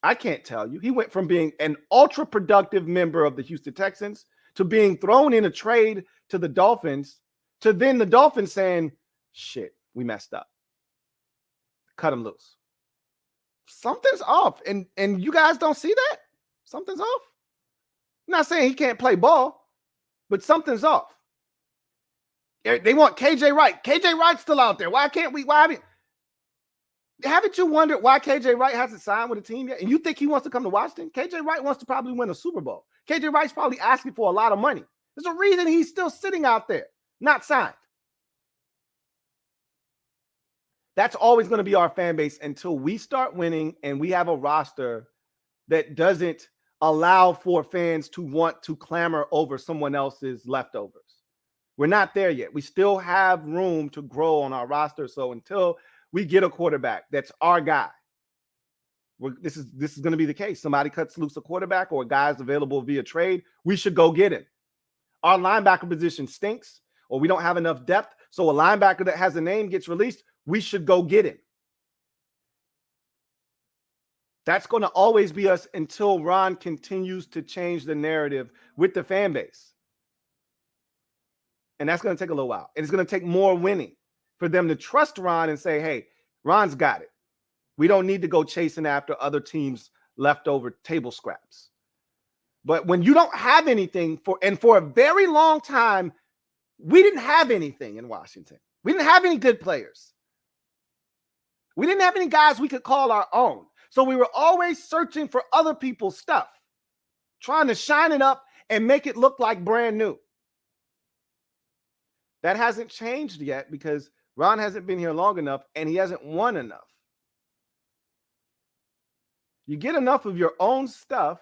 I can't tell you. He went from being an ultra productive member of the Houston Texans to being thrown in a trade to the Dolphins, to then the Dolphins saying, shit, we messed up. Cut him loose. Something's off. And you guys don't see that? Something's off. I'm not saying he can't play ball, but something's off. They want KJ Wright. KJ Wright's still out there. Why can't we? Haven't you wondered why KJ Wright hasn't signed with a team yet? And you think he wants to come to Washington? KJ Wright wants to probably win a Super Bowl. KJ Wright's probably asking for a lot of money. There's a reason he's still sitting out there, not signed. That's always going to be our fan base until we start winning and we have a roster that doesn't allow for fans to want to clamor over someone else's leftovers. We're not there yet. We still have room to grow on our roster. So until we get a quarterback that's our guy, this is going to be the case. Somebody cuts loose a quarterback or a guy's available via trade, we should go get him. Our linebacker position stinks, or we don't have enough depth. So a linebacker that has a name gets released, we should go get him. That's going to always be us until Ron continues to change the narrative with the fan base. And that's going to take a little while. And it's going to take more winning for them to trust Ron and say, hey, Ron's got it. We don't need to go chasing after other teams' leftover table scraps. But when you don't have anything for a very long time, we didn't have anything in Washington. We didn't have any good players. We didn't have any guys we could call our own. So we were always searching for other people's stuff, trying to shine it up and make it look like brand new. That hasn't changed yet because Ron hasn't been here long enough and he hasn't won enough. You get enough of your own stuff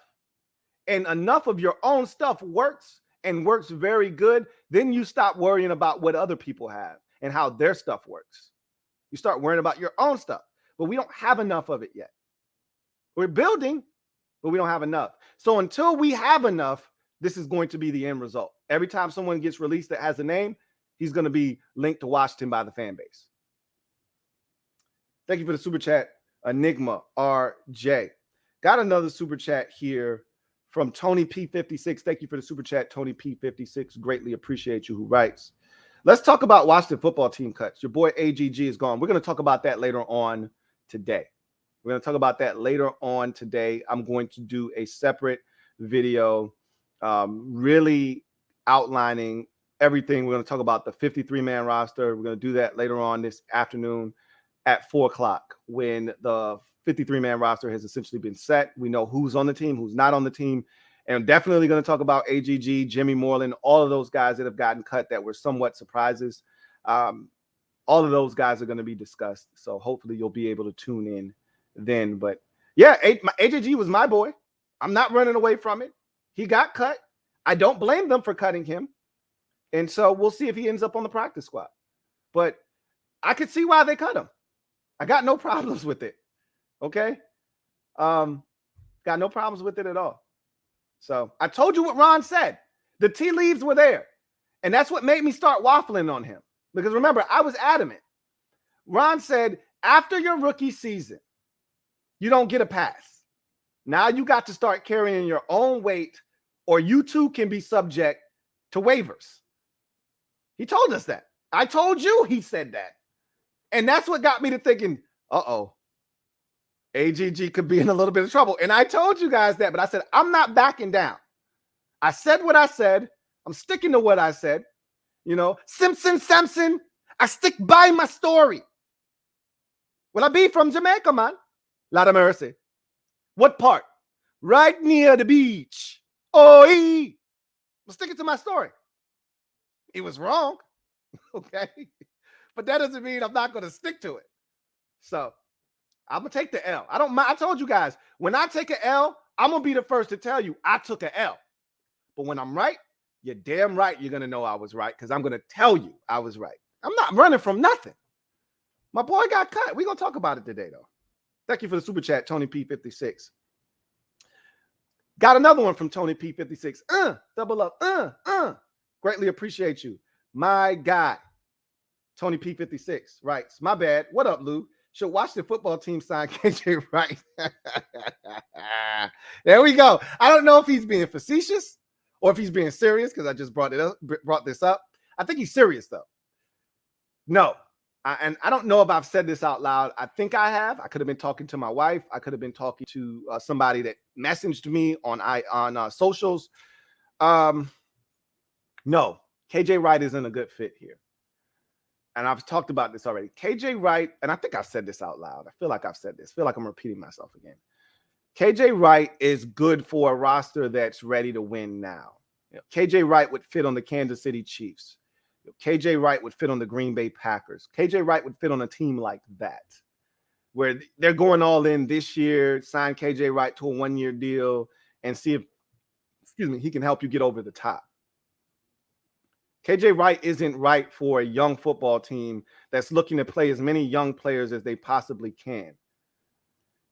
and enough of your own stuff works and works very good, then you stop worrying about what other people have and how their stuff works. You start worrying about your own stuff, but we don't have enough of it yet. We're building, but we don't have enough. So until we have enough, this is going to be the end result. Every time someone gets released that has a name, he's going to be linked to Washington by the fan base. Thank you for the super chat, Enigma RJ. Got another super chat here from Tony P56. Thank you for the super chat, Tony P56. Greatly appreciate you, who writes. Let's talk about Washington football team cuts. Your boy AGG is gone. We're going to talk about that later on today. We're going to talk about that later on today. I'm going to do a separate video really outlining everything. We're going to talk about the 53-man roster. We're going to do that later on this afternoon at 4 o'clock when the 53-man roster has essentially been set. We know who's on the team, who's not on the team. And I'm definitely going to talk about AGG, Jimmy Moreland, all of those guys that have gotten cut that were somewhat surprises. All of those guys are going to be discussed. So hopefully you'll be able to tune in then. But yeah, AGG was my boy. I'm not running away from it. He got cut. I don't blame them for cutting him. And so we'll see if he ends up on the practice squad. But I could see why they cut him. I got no problems with it. Okay? Got no problems with it at all. So I told you what Ron said. The tea leaves were there. And that's what made me start waffling on him. Because remember, I was adamant. Ron said, after your rookie season, you don't get a pass. Now you got to start carrying your own weight, or you too can be subject to waivers. He told us that. I told you he said that. And that's what got me to thinking, uh-oh, AGG could be in a little bit of trouble. And I told you guys that, but I said, I'm not backing down. I said what I said. I'm sticking to what I said. You know, Simpson, I stick by my story. Well, I be from Jamaica, man. Lot of mercy. What part? Right near the beach. Oh, I'm sticking to my story. He was wrong. Okay. But that doesn't mean I'm not going to stick to it. So I'm going to take the L. I don't mind. I told you guys, when I take an L, I'm going to be the first to tell you I took an L. But when I'm right, you're damn right you're going to know I was right because I'm going to tell you I was right. I'm not running from nothing. My boy got cut. We're going to talk about it today, though. Thank you for the super chat, Tony P56. Got another one from Tony P56. Double up. Greatly appreciate you. My guy, Tony P56 writes, my bad. What up, Lou? Should Washington football team sign KJ Wright? There we go. I don't know if he's being facetious or if he's being serious because I just brought this up. I think he's serious, though. No. And I don't know if I've said this out loud. I think I have. I could have been talking to my wife. I could have been talking to somebody that messaged me on socials. No, KJ Wright isn't a good fit here. And I've talked about this already. KJ Wright, and I think I've said this out loud. I feel like I've said this. I feel like I'm repeating myself again. KJ Wright is good for a roster that's ready to win now. KJ Wright would fit on the Kansas City Chiefs. KJ Wright would fit on the Green Bay Packers. KJ Wright would fit on a team like that, where they're going all in this year, sign KJ Wright to a one-year deal, and see if, he can help you get over the top. KJ Wright isn't right for a young football team that's looking to play as many young players as they possibly can.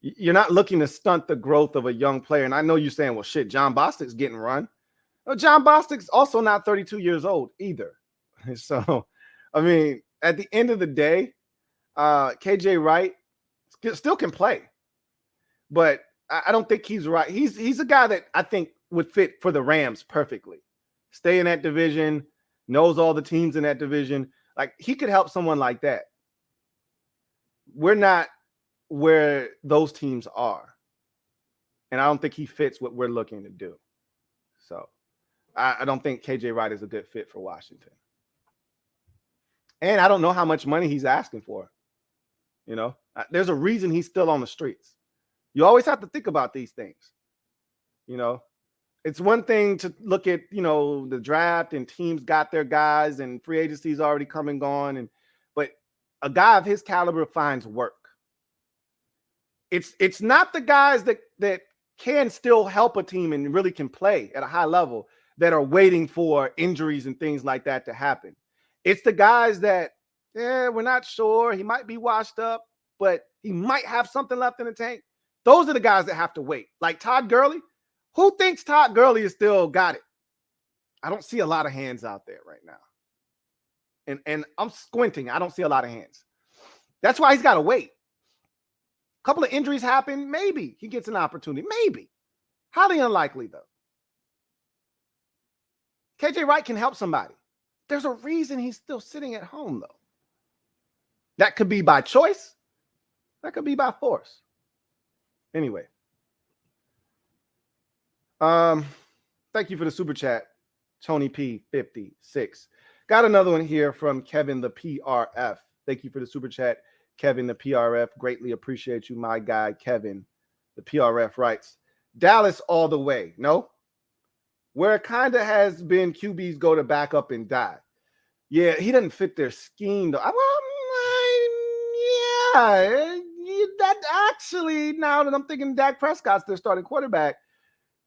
You're not looking to stunt the growth of a young player. And I know you're saying, well, shit, John Bostic's getting run. Well, John Bostic's also not 32 years old either. So, I mean, at the end of the day, KJ Wright still can play, but I don't think he's right. He's a guy that I think would fit for the Rams perfectly. Stay in that division, knows all the teams in that division. Like, he could help someone like that. We're not where those teams are, and I don't think he fits what we're looking to do. So, I don't think KJ Wright is a good fit for Washington. And I don't know how much money he's asking for. There's a reason he's still on the streets. You always have to think about these things. It's one thing to look at, the draft and teams got their guys and free agency's already come and gone. But a guy of his caliber finds work. It's not the guys that can still help a team and really can play at a high level that are waiting for injuries and things like that to happen. It's the guys that, we're not sure. He might be washed up, but he might have something left in the tank. Those are the guys that have to wait. Like Todd Gurley. Who thinks Todd Gurley has still got it? I don't see a lot of hands out there right now. And I'm squinting. I don't see a lot of hands. That's why he's got to wait. A couple of injuries happen. Maybe he gets an opportunity. Maybe. Highly unlikely, though. KJ Wright can help somebody. There's a reason he's still sitting at home, though. That could be by choice. That could be by force. Anyway. Thank you for the super chat, Tony P56. Got another one here from Kevin the PRF. Thank you for the super chat, Kevin the PRF. Greatly appreciate you, my guy, Kevin. The PRF writes, Dallas all the way. No? Where it kind of has been QBs go to back up and die. Yeah, he doesn't fit their scheme, though. That actually, now that I'm thinking Dak Prescott's their starting quarterback,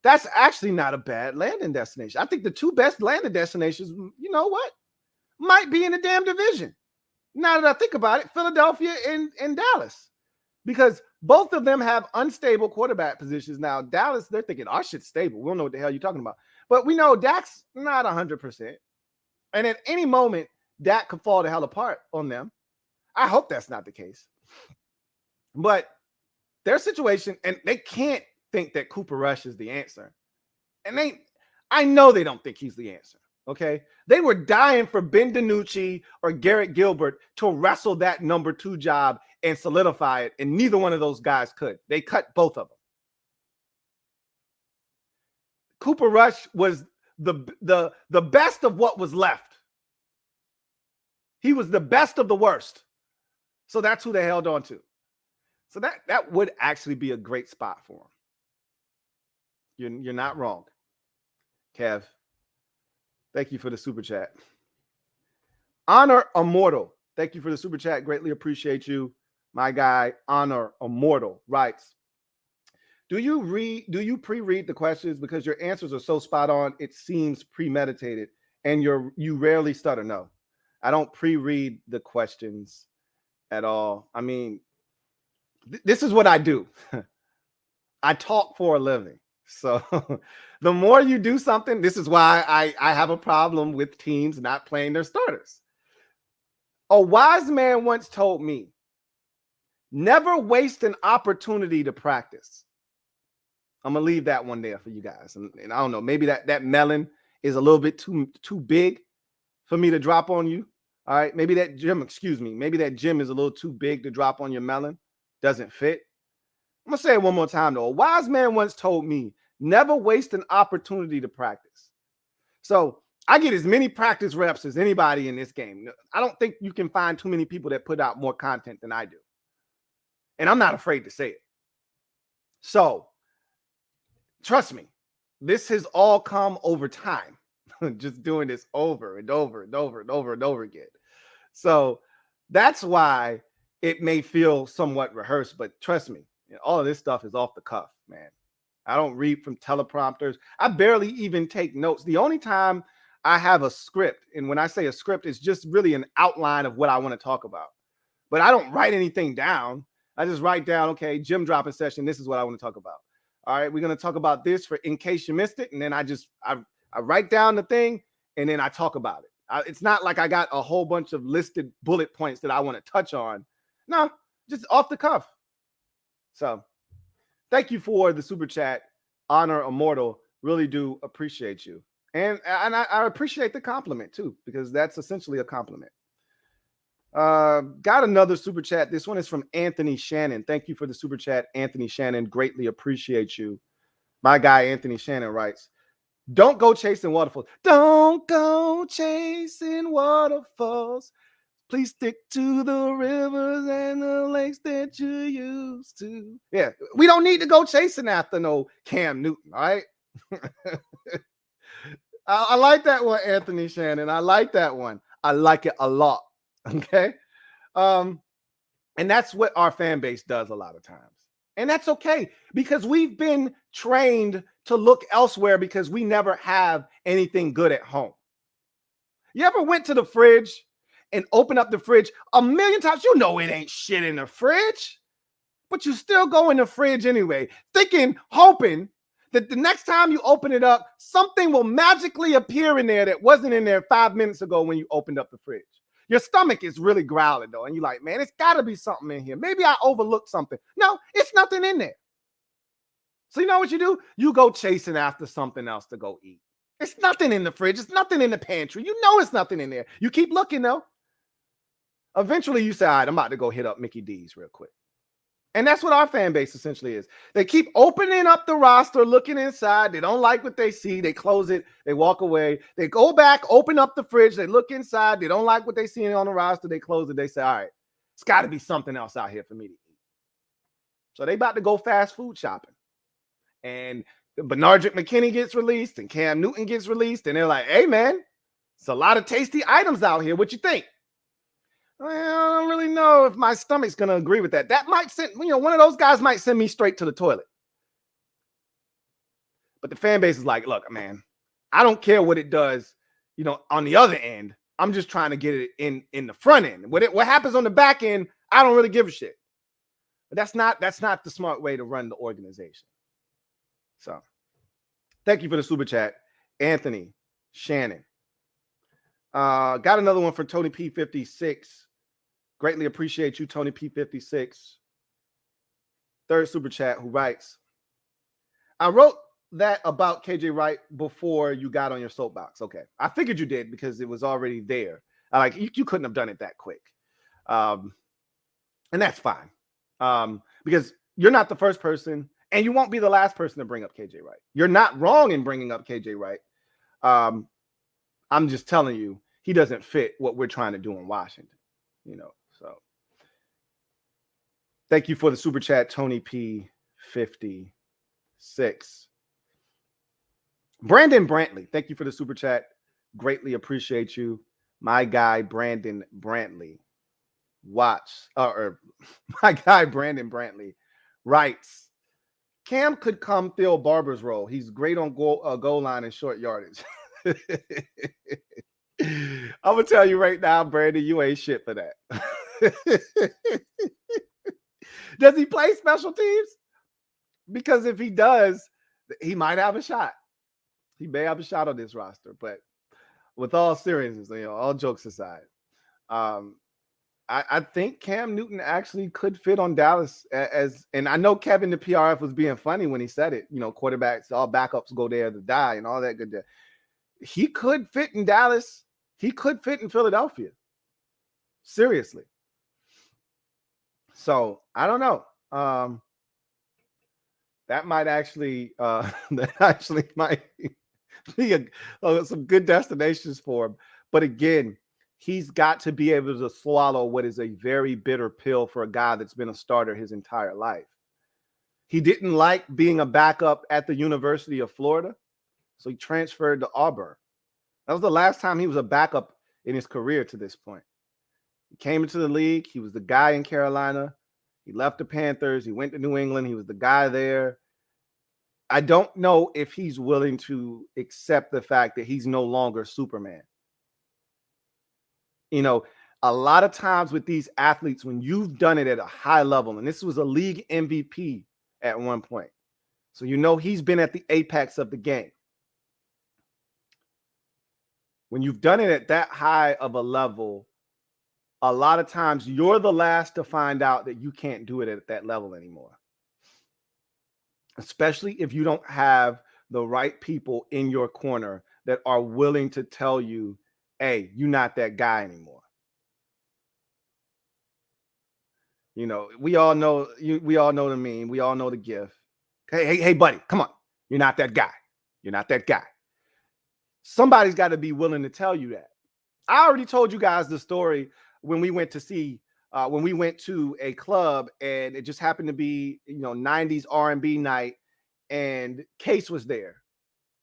that's actually not a bad landing destination. I think the two best landing destinations, you know what, might be in the damn division. Now that I think about it, Philadelphia and Dallas, because both of them have unstable quarterback positions. Now, Dallas, they're thinking, our shit's stable. We don't know what the hell you're talking about. But we know Dak's not 100%. And at any moment, Dak could fall the hell apart on them. I hope that's not the case. But their situation, and they can't think that Cooper Rush is the answer. And I know they don't think he's the answer. Okay. They were dying for Ben DiNucci or Garrett Gilbert to wrestle that number 2 job and solidify it. And neither one of those guys could. They cut both of them. Cooper Rush was the best of what was left. He was the best of the worst. So that's who they held on to. So that would actually be a great spot for him. You're not wrong. Kev, thank you for the super chat. Honor Immortal, thank you for the super chat. Greatly appreciate you. My guy, Honor Immortal writes, do you pre-read the questions? Because your answers are so spot on, it seems premeditated, and you rarely stutter. No, I don't pre-read the questions at all. I mean, this is what I do. I talk for a living. So the more you do something, this is why I have a problem with teams not playing their starters. A wise man once told me, never waste an opportunity to practice. I'm going to leave that one there for you guys. And I don't know, maybe that melon is a little bit too big for me to drop on you. All right. Maybe that gym is a little too big to drop on your melon. Doesn't fit. I'm going to say it one more time, though. A wise man once told me, never waste an opportunity to practice. So I get as many practice reps as anybody in this game. I don't think you can find too many people that put out more content than I do. And I'm not afraid to say it. So trust me, this has all come over time. Just doing this over and over and over and over and over again. So that's why it may feel somewhat rehearsed, but trust me, all of this stuff is off the cuff, man. I don't read from teleprompters. I barely even take notes. The only time I have a script, and when I say a script, it's just really an outline of what I want to talk about. But I don't write anything down. I just write down, okay, gym dropping session, this is what I want to talk about. All right, we're going to talk about this for in case you missed it. And then I write down the thing and then I talk about it. It's not like I got a whole bunch of listed bullet points that I want to touch on. No, just off the cuff. So thank you for the super chat, Honor Immortal. Really do appreciate you. And I appreciate the compliment too, because that's essentially a compliment. Got another super chat. This one is from Anthony Shannon. Thank you for the super chat, Anthony Shannon. Greatly appreciate you. My guy, Anthony Shannon, writes, don't go chasing waterfalls. Don't go chasing waterfalls. Please stick to the rivers and the lakes that you used to. Yeah, we don't need to go chasing after no Cam Newton, all right? I like that one, Anthony Shannon. I like that one. I like it a lot. Okay. And that's what our fan base does a lot of times. And that's okay, because we've been trained to look elsewhere because we never have anything good at home. You ever went to the fridge and opened up the fridge a million times? You know it ain't shit in the fridge, but you still go in the fridge anyway, hoping that the next time you open it up, something will magically appear in there that wasn't in there 5 minutes ago when you opened up the fridge. Your stomach is really growling, though, and you're like, man, it's got to be something in here. Maybe I overlooked something. No, it's nothing in there. So you know what you do? You go chasing after something else to go eat. It's nothing in the fridge. It's nothing in the pantry. You know it's nothing in there. You keep looking, though. Eventually, you say, all right, I'm about to go hit up Mickey D's real quick. And that's what our fan base essentially is. They keep opening up the roster, looking inside. They don't like what they see. They close it. They walk away. They go back, open up the fridge. They look inside. They don't like what they see on the roster. They close it. They say, all right, it's got to be something else out here for me to eat. So they about to go fast food shopping. And Bernardrick McKinney gets released and Cam Newton gets released. And they're like, hey, man, it's a lot of tasty items out here. What you think? Well, I don't really know if my stomach's going to agree with that. That might send, one of those guys might send me straight to the toilet. But the fan base is like, look, man, I don't care what it does, on the other end. I'm just trying to get it in the front end. What happens on the back end, I don't really give a shit. But that's not the smart way to run the organization. So thank you for the super chat, Anthony Shannon. Got another one for Tony P56. Greatly appreciate you, Tony P56. Third super chat, who writes, I wrote that about KJ Wright before you got on your soapbox. Okay. I figured you did because it was already there. You couldn't have done it that quick. And that's fine. Because you're not the first person and you won't be the last person to bring up KJ Wright. You're not wrong in bringing up KJ Wright. I'm just telling you, he doesn't fit what we're trying to do in Washington, So Thank you for the super chat, Tony P56. Brandon Brantley, thank you for the super chat. Greatly appreciate you. My guy, Brandon Brantley. My guy, Brandon Brantley writes, Cam could come fill Barber's role. He's great on goal line and short yardage. I'm going to tell you right now, Brandon, you ain't shit for that. Does he play special teams? Because if he does, he might have a shot. He may have a shot on this roster. But with all seriousness, all jokes aside, I think Cam Newton actually could fit on Dallas and I know Kevin the PRF was being funny when he said it. Quarterbacks, all backups go there to die and all that good stuff. He could fit in Dallas. He could fit in Philadelphia. Seriously. So I don't know. That might actually might be some good destinations for him. But again, he's got to be able to swallow what is a very bitter pill for a guy that's been a starter his entire life. He didn't like being a backup at the University of Florida, so he transferred to Auburn. That was the last time he was a backup in his career to this point. He came into the league. He was the guy in Carolina. He left the Panthers. He went to New England. He was the guy there. I don't know if he's willing to accept the fact that he's no longer Superman. A lot of times with these athletes, when you've done it at a high level, and this was a league MVP at one point, so he's been at the apex of the game. When you've done it at that high of a level, a lot of times you're the last to find out that you can't do it at that level anymore. Especially if you don't have the right people in your corner that are willing to tell you, hey, you're not that guy anymore. We all know the meme. We all know the gif. Hey, buddy, come on. You're not that guy. You're not that guy. Somebody's got to be willing to tell you that. I already told you guys the story when we went to a club and it just happened to be, 90s R&B night and Case was there.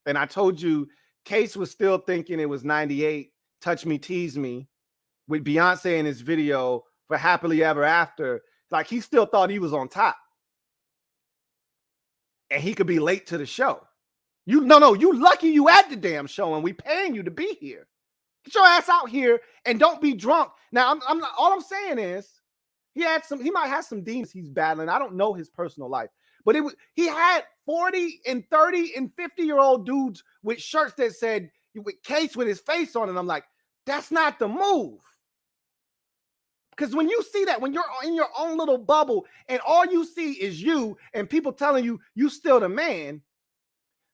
And I told you Case was still thinking it was 98, Touch Me, Tease Me, with Beyonce in his video for Happily Ever After. Like he still thought he was on top. And he could be late to the show. You lucky you at the damn show and we paying you to be here. Get your ass out here and don't be drunk. Now, I'm not, all I'm saying is he might have some demons he's battling. I don't know his personal life, but he had 40 and 30 and 50-year-old dudes with shirts that said with Case with his face on it. I'm like, that's not the move. Because when you see that, when you're in your own little bubble and all you see is you and people telling you still the man,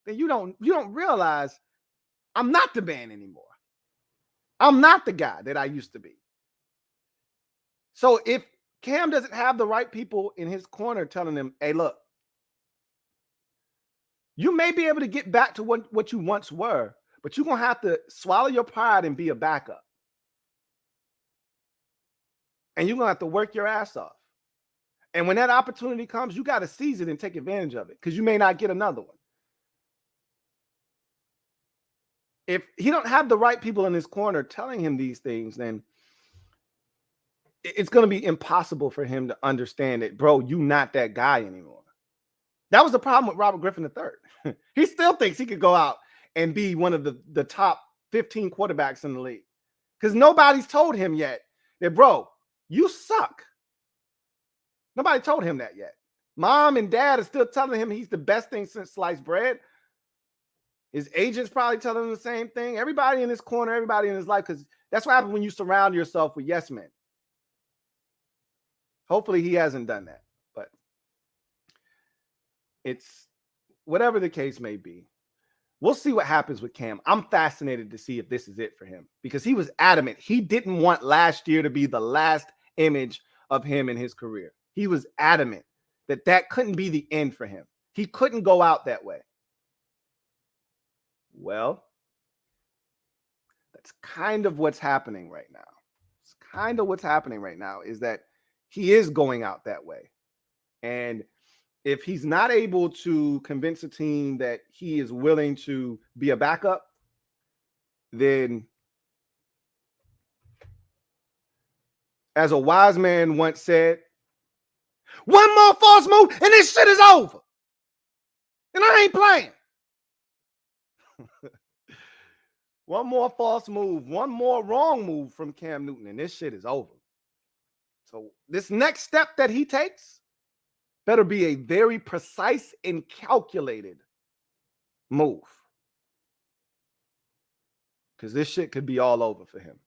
then you don't realize I'm not the man anymore. I'm not the guy that I used to be. So if Cam doesn't have the right people in his corner telling him, hey, look, you may be able to get back to what you once were, but you're going to have to swallow your pride and be a backup. And you're going to have to work your ass off. And when that opportunity comes, you got to seize it and take advantage of it because you may not get another one. If he don't have the right people in his corner telling him these things, then it's going to be impossible for him to understand it. Bro, you not that guy anymore. That was the problem with Robert Griffin III. He still thinks he could go out and be one of the top 15 quarterbacks in the league because nobody's told him yet that, bro, you suck. Nobody told him that yet. Mom and dad are still telling him he's the best thing since sliced bread. His agent's probably telling him the same thing. Everybody in his corner, everybody in his life, because that's what happens when you surround yourself with yes men. Hopefully he hasn't done that, but it's whatever the case may be. We'll see what happens with Cam. I'm fascinated to see if this is it for him because he was adamant. He didn't want last year to be the last image of him in his career. He was adamant that couldn't be the end for him. He couldn't go out that way. Well, that's kind of what's happening right now. It's kind of what's happening right now is that he is going out that way. And if he's not able to convince a team that he is willing to be a backup, then as a wise man once said, one more false move and this shit is over. And I ain't playing. One more false move, one more wrong move from Cam Newton, and this shit is over. So this next step that he takes better be a very precise and calculated move. Because this shit could be all over for him.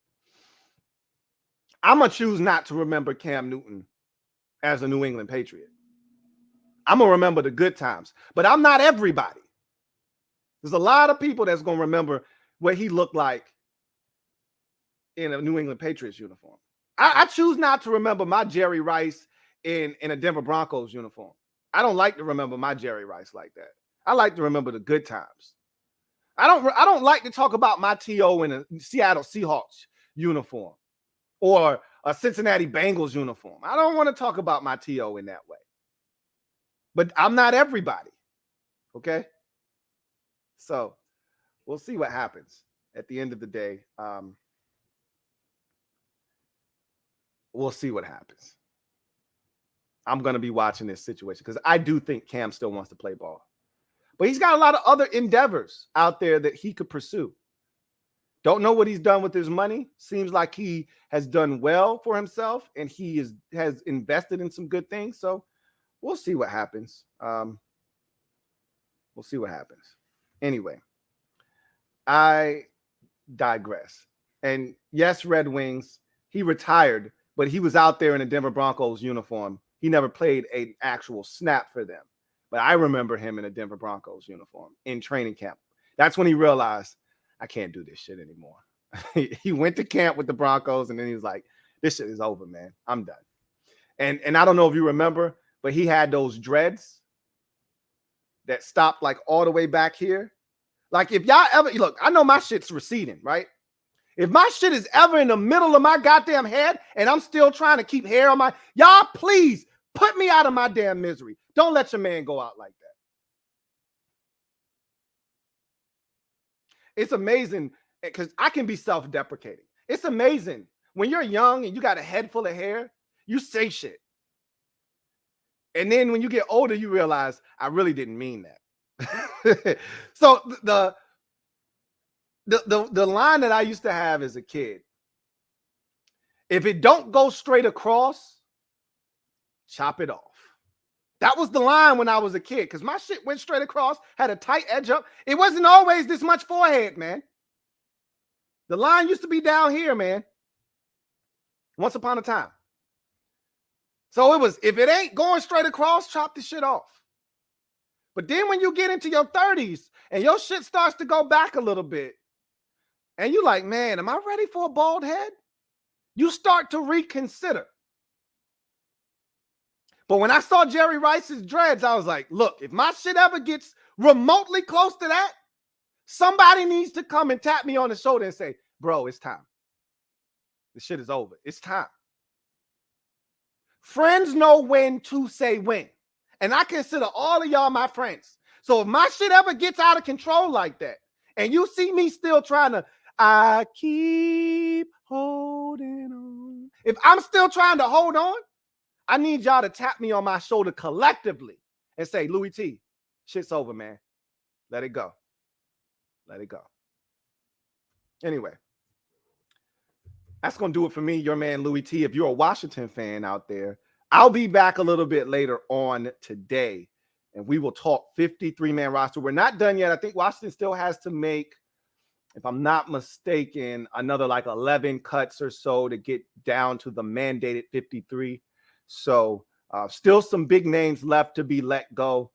I'm going to choose not to remember Cam Newton as a New England Patriot. I'm going to remember the good times. But I'm not everybody. There's a lot of people that's going to remember what he looked like in a New England Patriots uniform. I choose not to remember my Jerry Rice in a Denver Broncos uniform. I don't like to remember my Jerry Rice like that. I like to remember the good times. I don't like to talk about my TO in a Seattle Seahawks uniform or a Cincinnati Bengals uniform. I don't want to talk about my TO in that way. But I'm not everybody. Okay? So we'll see what happens at the end of the day. We'll see what happens. I'm going to be watching this situation because I do think Cam still wants to play ball. But he's got a lot of other endeavors out there that he could pursue. Don't know what he's done with his money. Seems like he has done well for himself and he has invested in some good things. So we'll see what happens. We'll see what happens. Anyway, I digress. And yes, Red Wings, he retired, but he was out there in a Denver Broncos uniform. He never played an actual snap for them. But I remember him in a Denver Broncos uniform in training camp. That's when he realized, I can't do this shit anymore. He went to camp with the Broncos, and then he was like, this shit is over, man. I'm done. And I don't know if you remember, but he had those dreads that stopped like all the way back here. Like if y'all ever, look, I know my shit's receding, right? If my shit is ever in the middle of my goddamn head and I'm still trying to keep hair on my, y'all please put me out of my damn misery. Don't let your man go out like that. It's amazing because I can be self-deprecating. It's amazing when you're young and you got a head full of hair, you say shit. And then when you get older, you realize I really didn't mean that. So the line that I used to have as a kid, if it don't go straight across, chop it off. That was the line when I was a kid because my shit went straight across, had a tight edge up. It wasn't always this much forehead, man. The line used to be down here, man. Once upon a time. So it was, if it ain't going straight across, chop the shit off. But then when you get into your 30s and your shit starts to go back a little bit, and you're like, man, am I ready for a bald head? You start to reconsider. But when I saw Jerry Rice's dreads, I was like, look, if my shit ever gets remotely close to that, somebody needs to come and tap me on the shoulder and say, bro, it's time. The shit is over. It's time. Friends know when to say when. And I consider all of y'all my friends. So if my shit ever gets out of control like that, and you see me still trying to, I keep holding on. If I'm still trying to hold on, I need y'all to tap me on my shoulder collectively and say, Louie T, shit's over, man. Let it go. Let it go. Anyway, that's going to do it for me, your man, Louie T. If you're a Washington fan out there, I'll be back a little bit later on today, and we will talk 53-man roster. We're not done yet. I think Washington still has to make, if I'm not mistaken, another like 11 cuts or so to get down to the mandated 53. So still some big names left to be let go.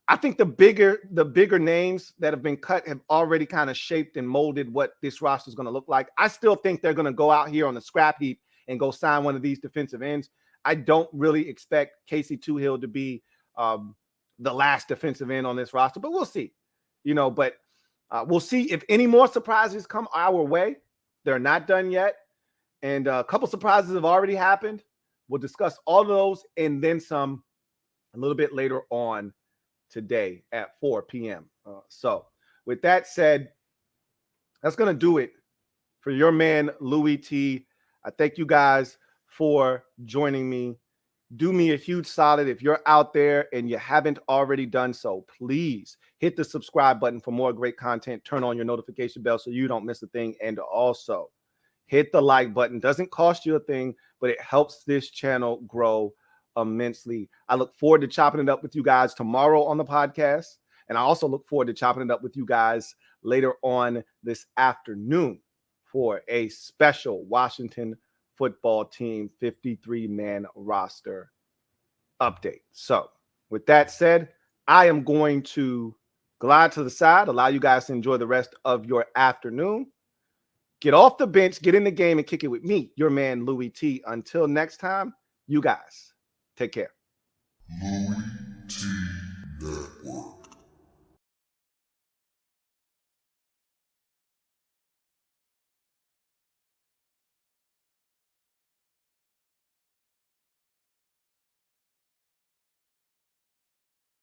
I think the bigger names that have been cut have already kind of shaped and molded what this roster is going to look like. I still think they're going to go out here on the scrap heap and go sign one of these defensive ends. I don't really expect Casey Toohill to be the last defensive end on this roster, but we'll see. But we'll see if any more surprises come our way. They're not done yet. And a couple surprises have already happened. We'll discuss all of those and then some a little bit later on today at 4 p.m. So with that said, that's going to do it for your man, Louie T. I thank you guys for joining me. Do me a huge solid. If you're out there and you haven't already done so, please hit the subscribe button for more great content. Turn on your notification bell so you don't miss a thing. And also hit the like button. Doesn't cost you a thing, but it helps this channel grow immensely. I look forward to chopping it up with you guys tomorrow on the podcast. And I also look forward to chopping it up with you guys later on this afternoon for a special Washington football team 53-man roster update. So with that said, I am going to glide to the side, allow you guys to enjoy the rest of your afternoon. Get off the bench, get in the game, and kick it with me, your man, Louie T. Until next time, you guys take care. LouieTeeNetwork.